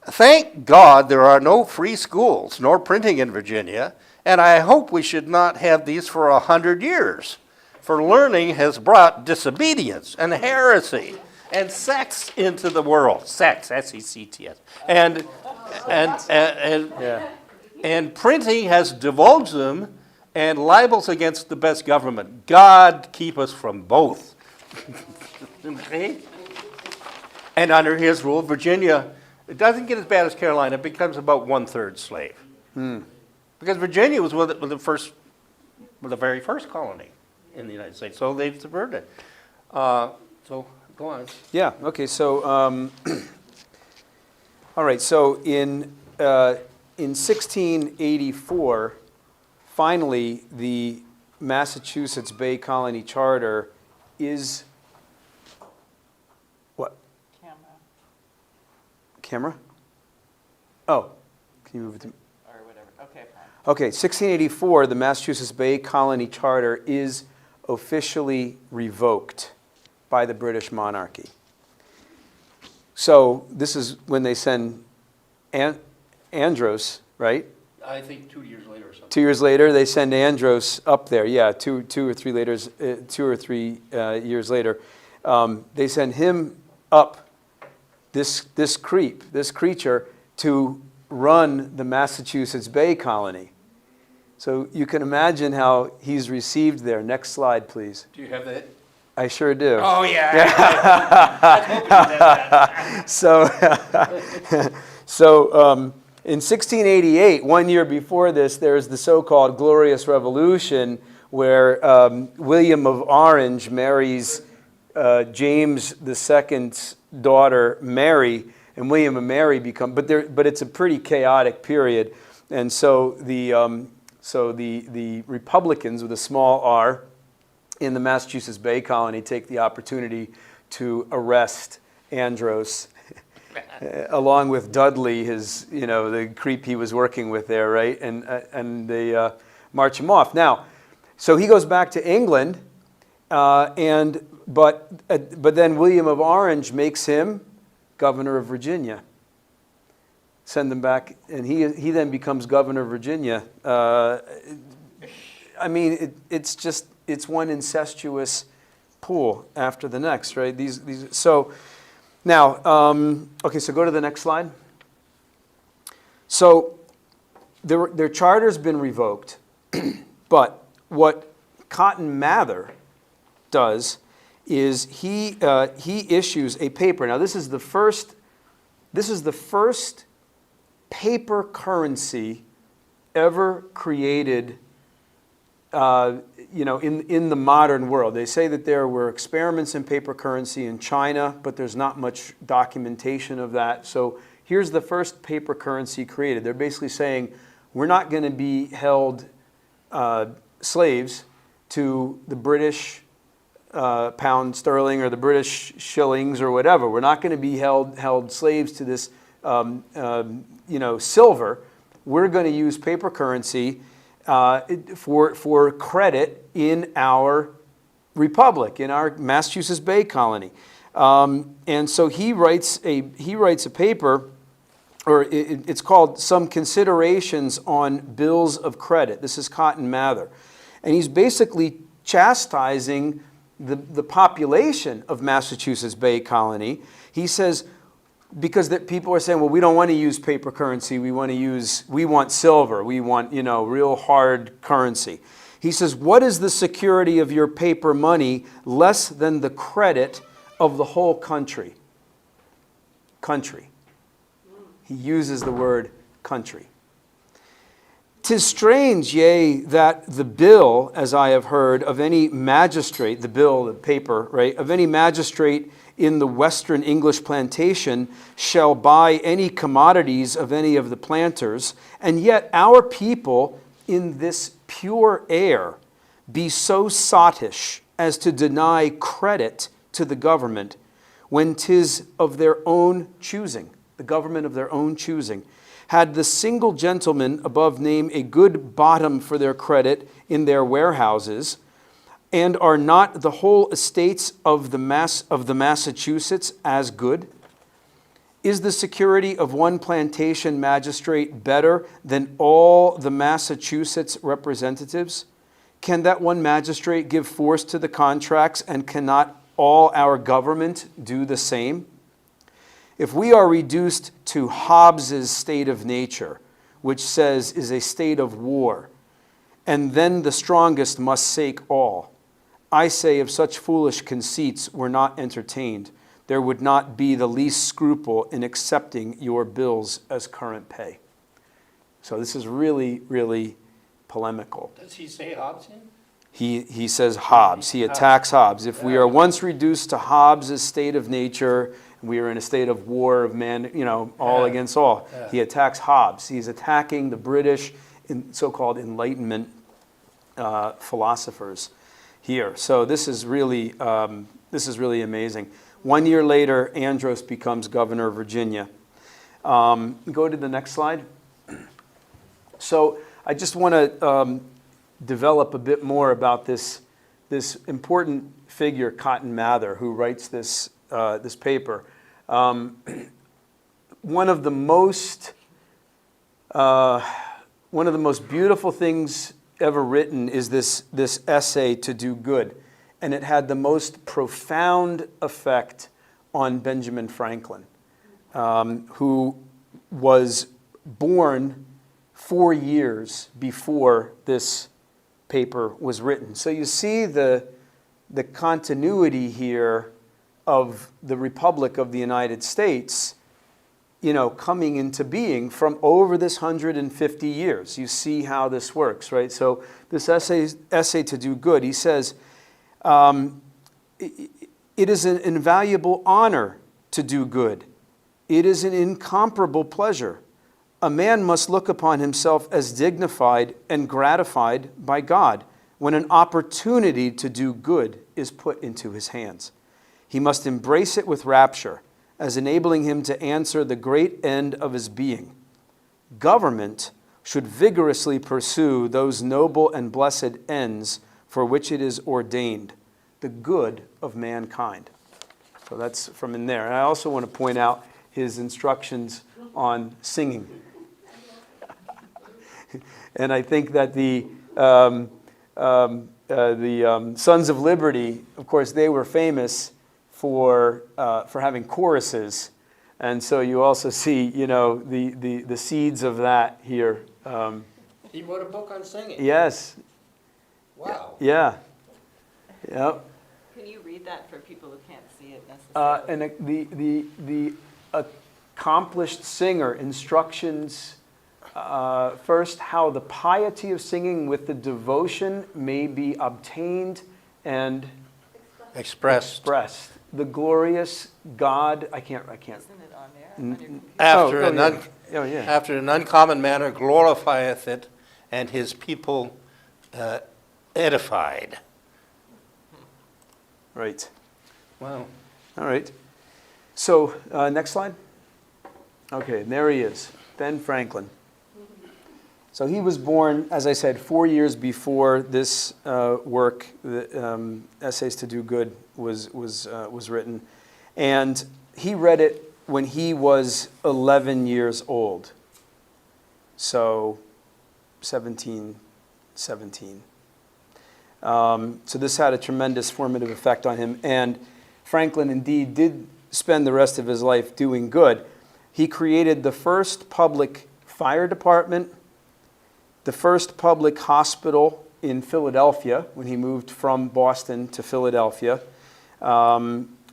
Thank God there are no free schools nor printing in Virginia, and I hope we should not have these for 100 years. For learning has brought disobedience and heresy and sex into the world. Sex, S-E-C-T-S. And printing has divulged them and libels against the best government. God keep us from both. Okay? And under his rule, Virginia, it doesn't get as bad as Carolina. It becomes about 1/3 slave. Because Virginia was one of the very first colony in the United States. So they've subverted it. So go on. Yeah, okay, so, all right, so in 1684, finally, the Massachusetts Bay Colony Charter is, what, camera? Oh, can you move it to, Or whatever, okay, fine. okay, 1684, the Massachusetts Bay Colony Charter is officially revoked by the British monarchy. So this is when they send Andros, right? I think 2 years later or something. 2 years later, they send Andros up there. Yeah, two or three years later, they send him up. This creature to run the Massachusetts Bay Colony. So you can imagine how he's received there. Next slide, please. Do you have that? I sure do. Oh, yeah. I was hoping you had that. So in 1688, 1 year before this, there's the so-called Glorious Revolution, where William of Orange marries James II's daughter, Mary, and William and Mary become. But it's a pretty chaotic period, and so the Republicans with a small R in the Massachusetts Bay Colony take the opportunity to arrest Andros, along with Dudley, the creep he was working with there, right? And they march him off. Now, so he goes back to England, but then William of Orange makes him governor of Virginia. Send him back, and he then becomes governor of Virginia. I mean, it's one incestuous pool after the next, right? So now, okay, so go to the next slide. So their charter's been revoked, but what Cotton Mather does is he issues a paper. Now, this is the first paper currency ever created in the modern world. They say that there were experiments in paper currency in China, but there's not much documentation of that. So here's the first paper currency created. They're basically saying, we're not going to be held slaves to the British pound sterling or the British shillings or whatever. We're not going to be held slaves to this silver. We're going to use paper currency for credit in our republic, in our Massachusetts Bay Colony. And so he writes a paper, or it's called Some Considerations on Bills of Credit. This is Cotton Mather. And he's basically chastising the population of Massachusetts Bay Colony. He says, because people are saying, well, we don't want to use paper currency. We want silver. We want, real hard currency. He says, what is the security of your paper money less than the credit of the whole country? Country. He uses the word country. 'Tis strange, yea, that the bill, as I have heard, of any magistrate, the bill, the paper, right, of any magistrate in the Western English plantation shall buy any commodities of any of the planters, and yet our people in this pure air be so sottish as to deny credit to the government when 'tis of their own choosing, the government of their own choosing. Had the single gentleman above named a good bottom for their credit in their warehouses, and are not the whole estates of the Massachusetts as good? Is the security of one plantation magistrate better than all the Massachusetts representatives? Can that one magistrate give force to the contracts, and cannot all our government do the same? If we are reduced to Hobbes's state of nature, which says is a state of war, and then the strongest must sake all, I say if such foolish conceits were not entertained, there would not be the least scruple in accepting your bills as current pay. So this is really, really polemical. Does he say Hobbes? He says Hobbes. He attacks Hobbes. If we are once reduced to Hobbes's state of nature, we are in a state of war of man, all against all. He attacks Hobbes. He's attacking the British so-called Enlightenment philosophers here. So this is really amazing. 1 year later, Andros becomes governor of Virginia. Go to the next slide. So I just want to develop a bit more about this important figure, Cotton Mather, who writes this paper. One of the most beautiful things ever written is this essay, To Do Good. And it had the most profound effect on Benjamin Franklin, who was born 4 years before this paper was written. So you see the continuity here of the Republic of the United States, coming into being from over this 150 years. You see how this works, right? So this essay to do good, he says, it is an invaluable honor to do good. It is an incomparable pleasure. A man must look upon himself as dignified and gratified by God when an opportunity to do good is put into his hands. He must embrace it with rapture, as enabling him to answer the great end of his being. Government should vigorously pursue those noble and blessed ends for which it is ordained, the good of mankind. So that's from in there. And I also want to point out his instructions on singing. And I think that the Sons of Liberty, of course, they were famous for having choruses, and so you also see, the seeds of that here. He wrote a book on singing. Yes. Wow. Yeah. Yep. Can you read that for people who can't see it necessarily? And the accomplished singer instructions. First, how the piety of singing with the devotion may be obtained and Expressed. The glorious God, I can't. Isn't it on there? On your computer? After an uncommon manner glorifieth it, and his people edified. Right. Wow. All right. So, next slide. Okay, there he is, Ben Franklin. So he was born, as I said, 4 years before this work, the Essays to Do Good, was written. And he read it when he was 11 years old. So 1717. So this had a tremendous formative effect on him. And Franklin indeed did spend the rest of his life doing good. He created the first public fire department, the first public hospital in Philadelphia when he moved from Boston to Philadelphia.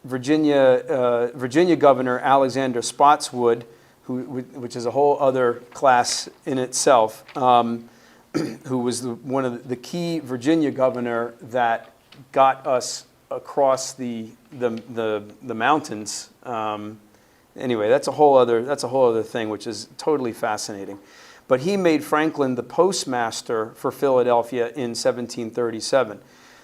Virginia Governor Alexander Spotswood, which is a whole other class in itself, who was one of the key Virginia governor that got us across the mountains. Anyway, that's a whole other thing, which is totally fascinating. But he made Franklin the postmaster for Philadelphia in 1737.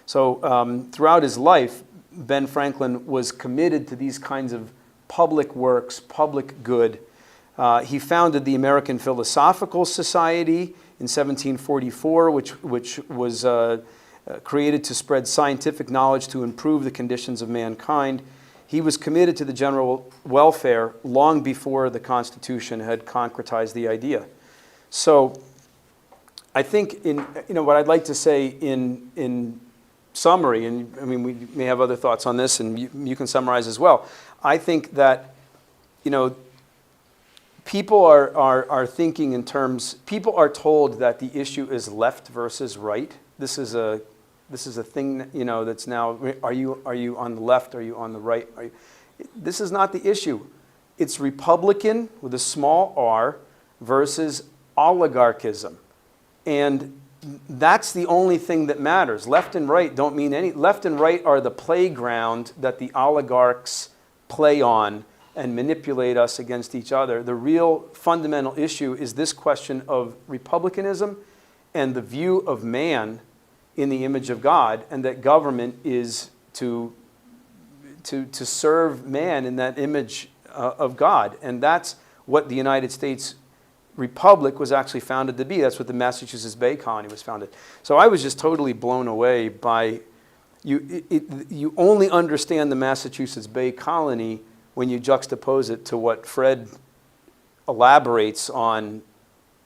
So throughout his life, Ben Franklin was committed to these kinds of public works, public good. He founded the American Philosophical Society in 1744, which was created to spread scientific knowledge to improve the conditions of mankind. He was committed to the general welfare long before the Constitution had concretized the idea. So I think what I'd like to say in summary, and I mean we may have other thoughts on this, and you can summarize as well. I think that people are thinking in terms. People are told that the issue is left versus right. This is a thing that's now. Are you on the left? Are you on the right? This is not the issue. It's Republican with a small r versus oligarchism, and that's the only thing that matters. Left and right don't mean any. Left and right are the playground that the oligarchs play on and manipulate us against each other. The real fundamental issue is this question of republicanism and the view of man in the image of God, and that government is to serve man in that image of God. And that's what the United States Republic was actually founded to be. That's what the Massachusetts Bay Colony was founded. So I was just totally blown away by, you only understand the Massachusetts Bay Colony when you juxtapose it to what Fred elaborates on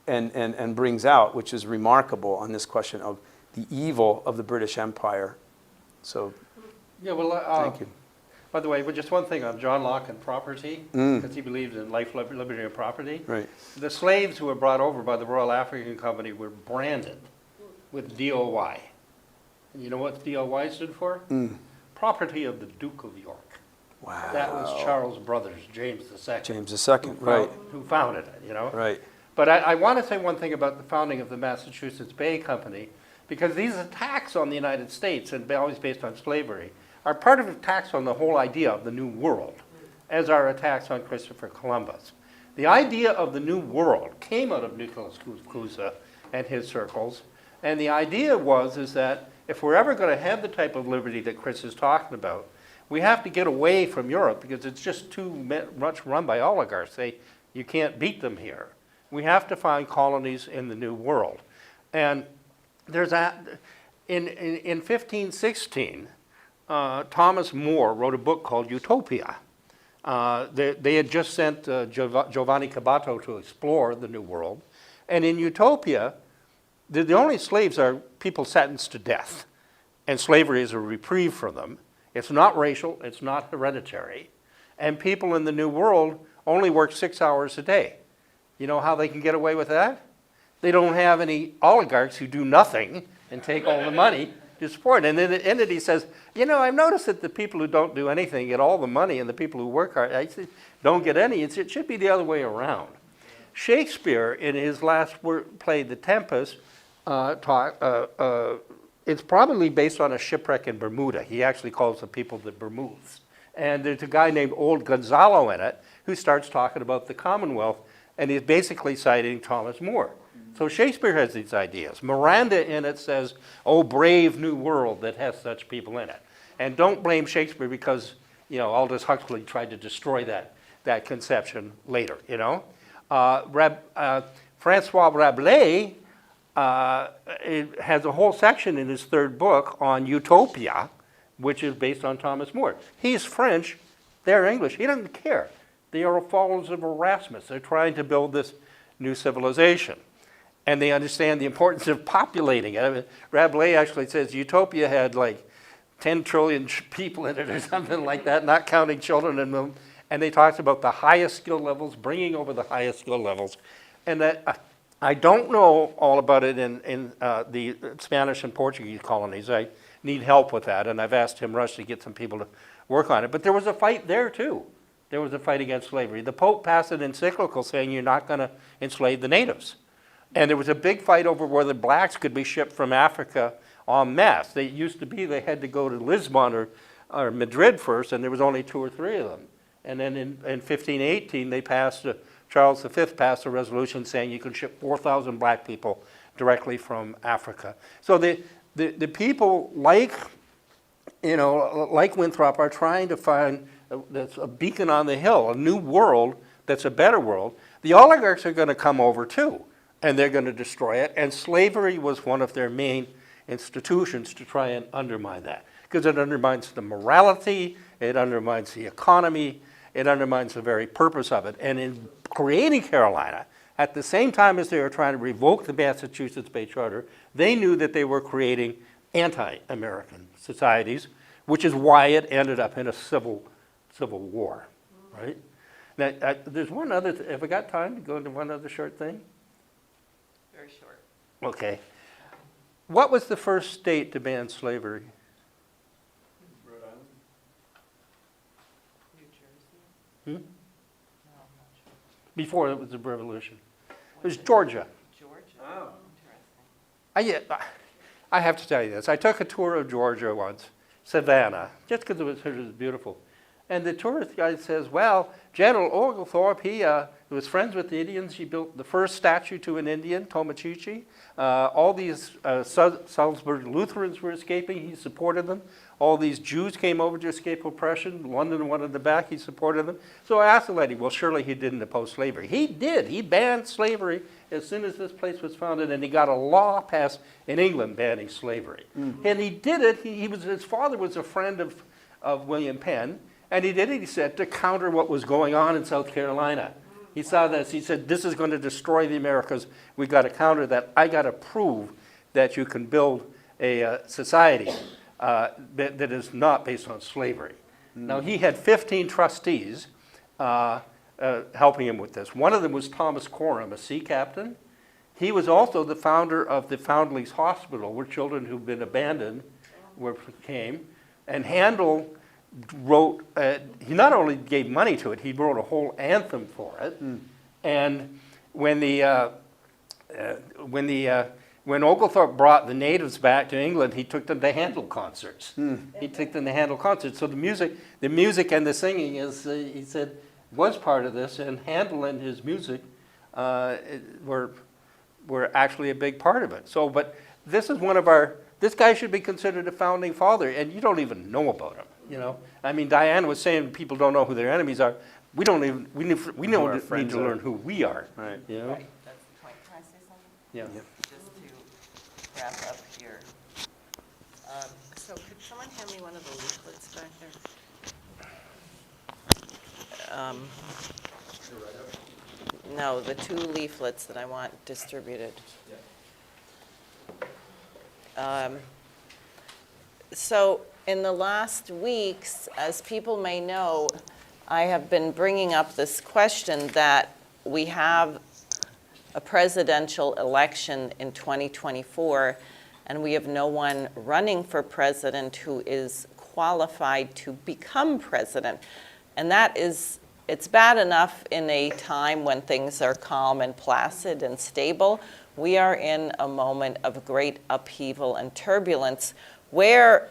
and brings out, which is remarkable on this question of the evil of the British Empire. So, Yeah, well, thank you. By the way, but just one thing on John Locke and property, because he believed in life, liberty, and property. Right. The slaves who were brought over by the Royal African Company were branded with DOY. And you know what DOY stood for? Property of the Duke of York. Wow. That was Charles' brothers, James II. James II, right, Who founded it, you know? right. But I want to say one thing about the founding of the Massachusetts Bay Company, because these attacks on the United States, and always based on slavery, are part of attacks on the whole idea of the New World, as are attacks on Christopher Columbus. The idea of the New World came out of Nicholas Cusa and his circles, and the idea is that if we're ever going to have the type of liberty that Chris is talking about, we have to get away from Europe because it's just too much run by oligarchs. You can't beat them here. We have to find colonies in the New World. And there's in 1516, Thomas More wrote a book called Utopia. They had just sent Giovanni Cabato to explore the New World. And in Utopia, the only slaves are people sentenced to death. And slavery is a reprieve for them. It's not racial, it's not hereditary. And people in the New World only work 6 hours a day. You know how they can get away with that? They don't have any oligarchs who do nothing and take all the money to support it. And then the entity says, you know, I've noticed that the people who don't do anything get all the money and the people who work hard don't get any. It should be the other way around. Shakespeare, in his last play, The Tempest, it's probably based on a shipwreck in Bermuda. He actually calls the people the Bermudes. And there's a guy named Old Gonzalo in it who starts talking about the Commonwealth, and he's basically citing Thomas More. So Shakespeare has these ideas. Miranda in it says, oh, brave new world that has such people in it. And don't blame Shakespeare because, you know, Aldous Huxley tried to destroy that conception later, you know. Francois Rabelais it has a whole section in his third book on Utopia, which is based on Thomas More. He's French, they're English. He doesn't care. They are followers of Erasmus. They're trying to build this new civilization. And they understand the importance of populating it. I mean, Rabelais actually says Utopia had like 10 trillion people in it or something like that, not counting children in them. And they talked about the highest skill levels, bringing over the highest skill levels. And that I don't know all about it in the Spanish and Portuguese colonies. I need help with that, and I've asked Tim Rush to get some people to work on it. But there was a fight there, too. There was a fight against slavery. The Pope passed an encyclical saying you're not going to enslave the natives. And there was a big fight over whether blacks could be shipped from Africa en masse. They used to be, they had to go to Lisbon or Madrid first, and there was only 2 or 3 of them. And then in 1518, they passed, Charles V passed a resolution saying you could ship 4,000 black people directly from Africa. So the people like Winthrop are trying to find that's a beacon on the hill, a new world that's a better world. The oligarchs are going to come over too, and they're going to destroy it. And slavery was one of their main institutions to try and undermine that, because it undermines the morality, it undermines the economy, it undermines the very purpose of it. And in creating Carolina, at the same time as they were trying to revoke the Massachusetts Bay Charter, they knew that they were creating anti-American societies, which is why it ended up in a civil war, right? Now, there's one other, have we got time to go into one other short thing? Very short. Okay. What was the first state to ban slavery? Rhode Island? New Jersey? Hmm? No, I'm not sure. Before it was the Revolution. It was Georgia. Georgia? Oh. Interesting. I have to tell you this. I took a tour of Georgia once, Savannah, just because it was beautiful. And the tourist guide says, well, General Oglethorpe, he was friends with the Indians. He built the first statue to an Indian, Tomachichi. All these Salzburg Lutherans were escaping. He supported them. All these Jews came over to escape oppression. London wanted them back. He supported them. So I asked the lady, well, surely he didn't oppose slavery. He did. He banned slavery as soon as this place was founded, and he got a law passed in England banning slavery. Mm-hmm. And he did it. His father was a friend of William Penn. And he did it, he said, to counter what was going on in South Carolina. He saw this, he said, this is going to destroy the Americas. We've got to counter that. I got to prove that you can build a society that is not based on slavery. Now, he had 15 trustees helping him with this. One of them was Thomas Coram, a sea captain. He was also the founder of the Foundlings Hospital, where children who've been abandoned came. And Handel wrote, he not only gave money to it, he wrote a whole anthem for it. And when Oglethorpe brought the natives back to England, he took them to Handel concerts. He took them to Handel concerts. So the music and the singing is, he said, was part of this, and Handel and his music were actually a big part of it. So, but this is this guy should be considered a founding father, and you don't even know about him, you know? I mean, Diane was saying people don't know who their enemies are. We don't even, we need to learn who we are, Right. you know? Right, that's the point. Can I say something? Yeah. Just to wrap up here. So could someone hand me one of the leaflets back there? No, the 2 leaflets that I want distributed. So in the last weeks, as people may know, I have been bringing up this question that we have a presidential election in 2024, and we have no one running for president who is qualified to become president. And that is, it's bad enough in a time when things are calm and placid and stable. We are in a moment of great upheaval and turbulence where,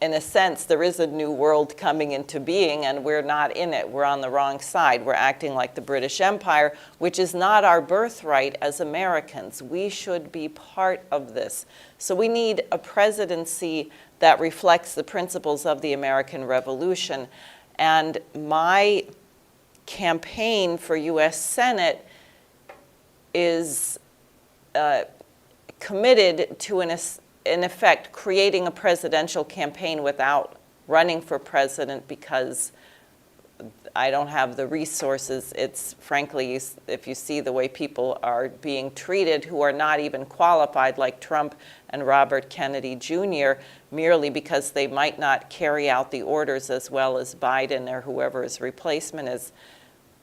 in a sense, there is a new world coming into being, and we're not in it. We're on the wrong side. We're acting like the British Empire, which is not our birthright as Americans. We should be part of this. So we need a presidency that reflects the principles of the American Revolution. And my campaign for U.S. Senate is committed to, in effect, creating a presidential campaign without running for president, because I don't have the resources. It's frankly, if you see the way people are being treated who are not even qualified, like Trump and Robert Kennedy Jr., merely because they might not carry out the orders as well as Biden or whoever his replacement is,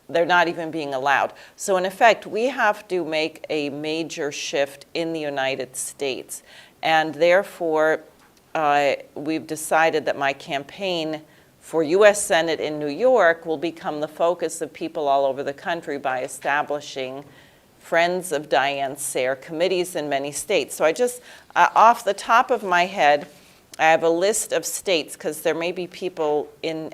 they're not even being allowed. So in effect, we have to make a major shift in the United States. And therefore, we've decided that my campaign for U.S. Senate in New York will become the focus of people all over the country by establishing Friends of Diane Sayre committees in many states. So I just, off the top of my head, I have a list of states, because there may be people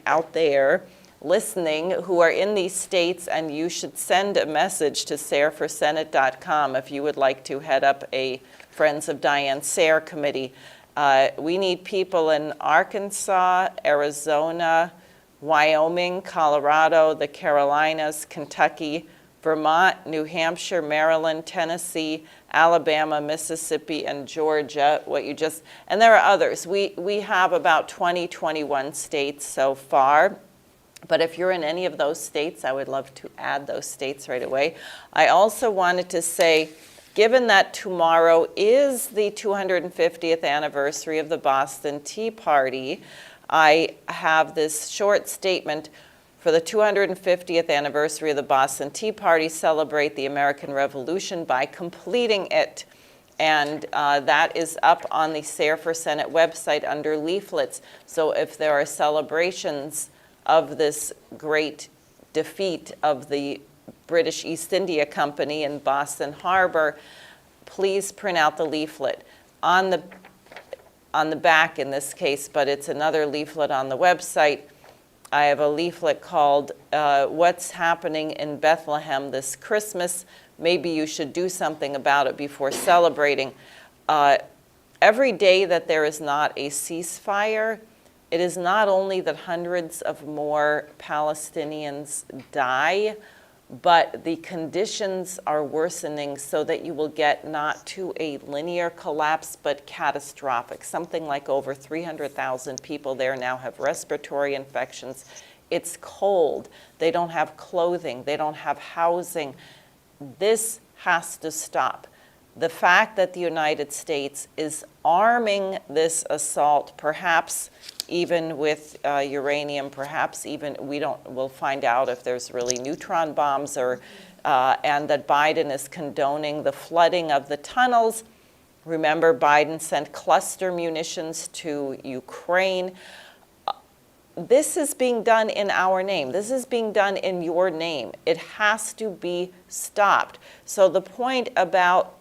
out there listening who are in these states, and you should send a message to sayreforsenate.com if you would like to head up a Friends of Diane Sayre committee. We need people in Arkansas, Arizona, Wyoming, Colorado, the Carolinas, Kentucky, Vermont, New Hampshire, Maryland, Tennessee, Alabama, Mississippi, and Georgia. And there are others. We have about 21 states so far. But if you're in any of those states, I would love to add those states right away. I also wanted to say, given that tomorrow is the 250th anniversary of the Boston Tea Party, I have this short statement. For the 250th anniversary of the Boston Tea Party, celebrate the American Revolution by completing it. And that is up on the Sayre for Senate website under leaflets. So if there are celebrations of this great defeat of the British East India Company in Boston Harbor, please print out the leaflet. On the back in this case, but it's another leaflet on the website, I have a leaflet called What's Happening in Bethlehem This Christmas. Maybe you should do something about it before celebrating. Every day that there is not a ceasefire, it is not only that hundreds of more Palestinians die, but the conditions are worsening so that you will get not to a linear collapse, but catastrophic. Something like over 300,000 people there now have respiratory infections. It's cold. They don't have clothing. They don't have housing. This has to stop. The fact that the United States is arming this assault, perhaps even with uranium, perhaps even, we'll find out if there's really neutron bombs, or, and that Biden is condoning the flooding of the tunnels. Remember, Biden sent cluster munitions to Ukraine. This is being done in our name. This is being done in your name. It has to be stopped. So the point about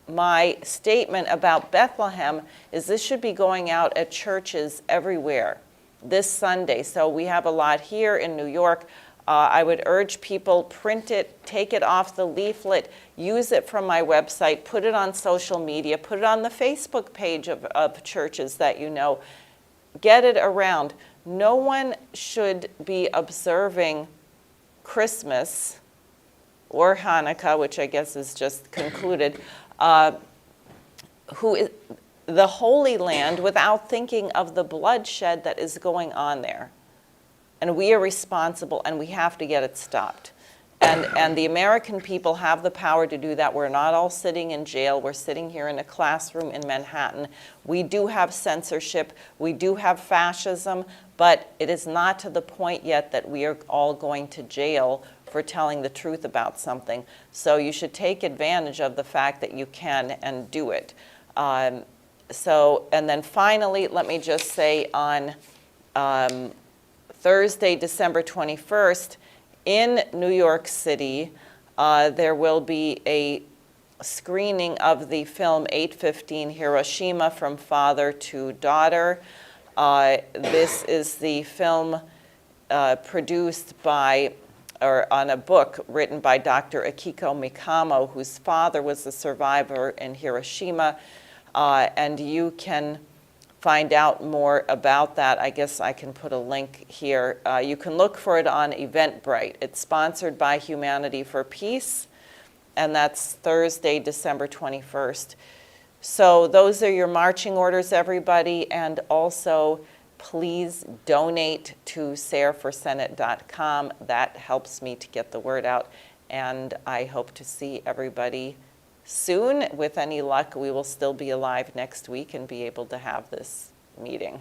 my statement about Bethlehem is this should be going out at churches everywhere this Sunday. So we have a lot here in New York. I would urge people, print it, take it off the leaflet, use it from my website, put it on social media, put it on the Facebook page of churches that you know. Get it around. No one should be observing Christmas or Hanukkah, which I guess is just concluded, who is the Holy Land, without thinking of the bloodshed that is going on there. And we are responsible, and we have to get it stopped. And the American people have the power to do that. We're not all sitting in jail. We're sitting here in a classroom in Manhattan. We do have censorship. We do have fascism, but it is not to the point yet that we are all going to jail for telling the truth about something. So you should take advantage of the fact that you can and do it. And then finally, let me just say on Thursday, December 21st, in New York City, there will be a screening of the film 8:15 Hiroshima, From Father to Daughter. This is the film produced by, or on a book written by Dr. Akiko Mikamo, whose father was a survivor in Hiroshima. And you can find out more about that. I guess I can put a link here. You can look for it on Eventbrite. It's sponsored by Humanity for Peace, and that's Thursday, December 21st. So those are your marching orders, everybody, and also please donate to SareForSenate.com. That helps me to get the word out, and I hope to see everybody soon. With any luck, we will still be alive next week and be able to have this meeting.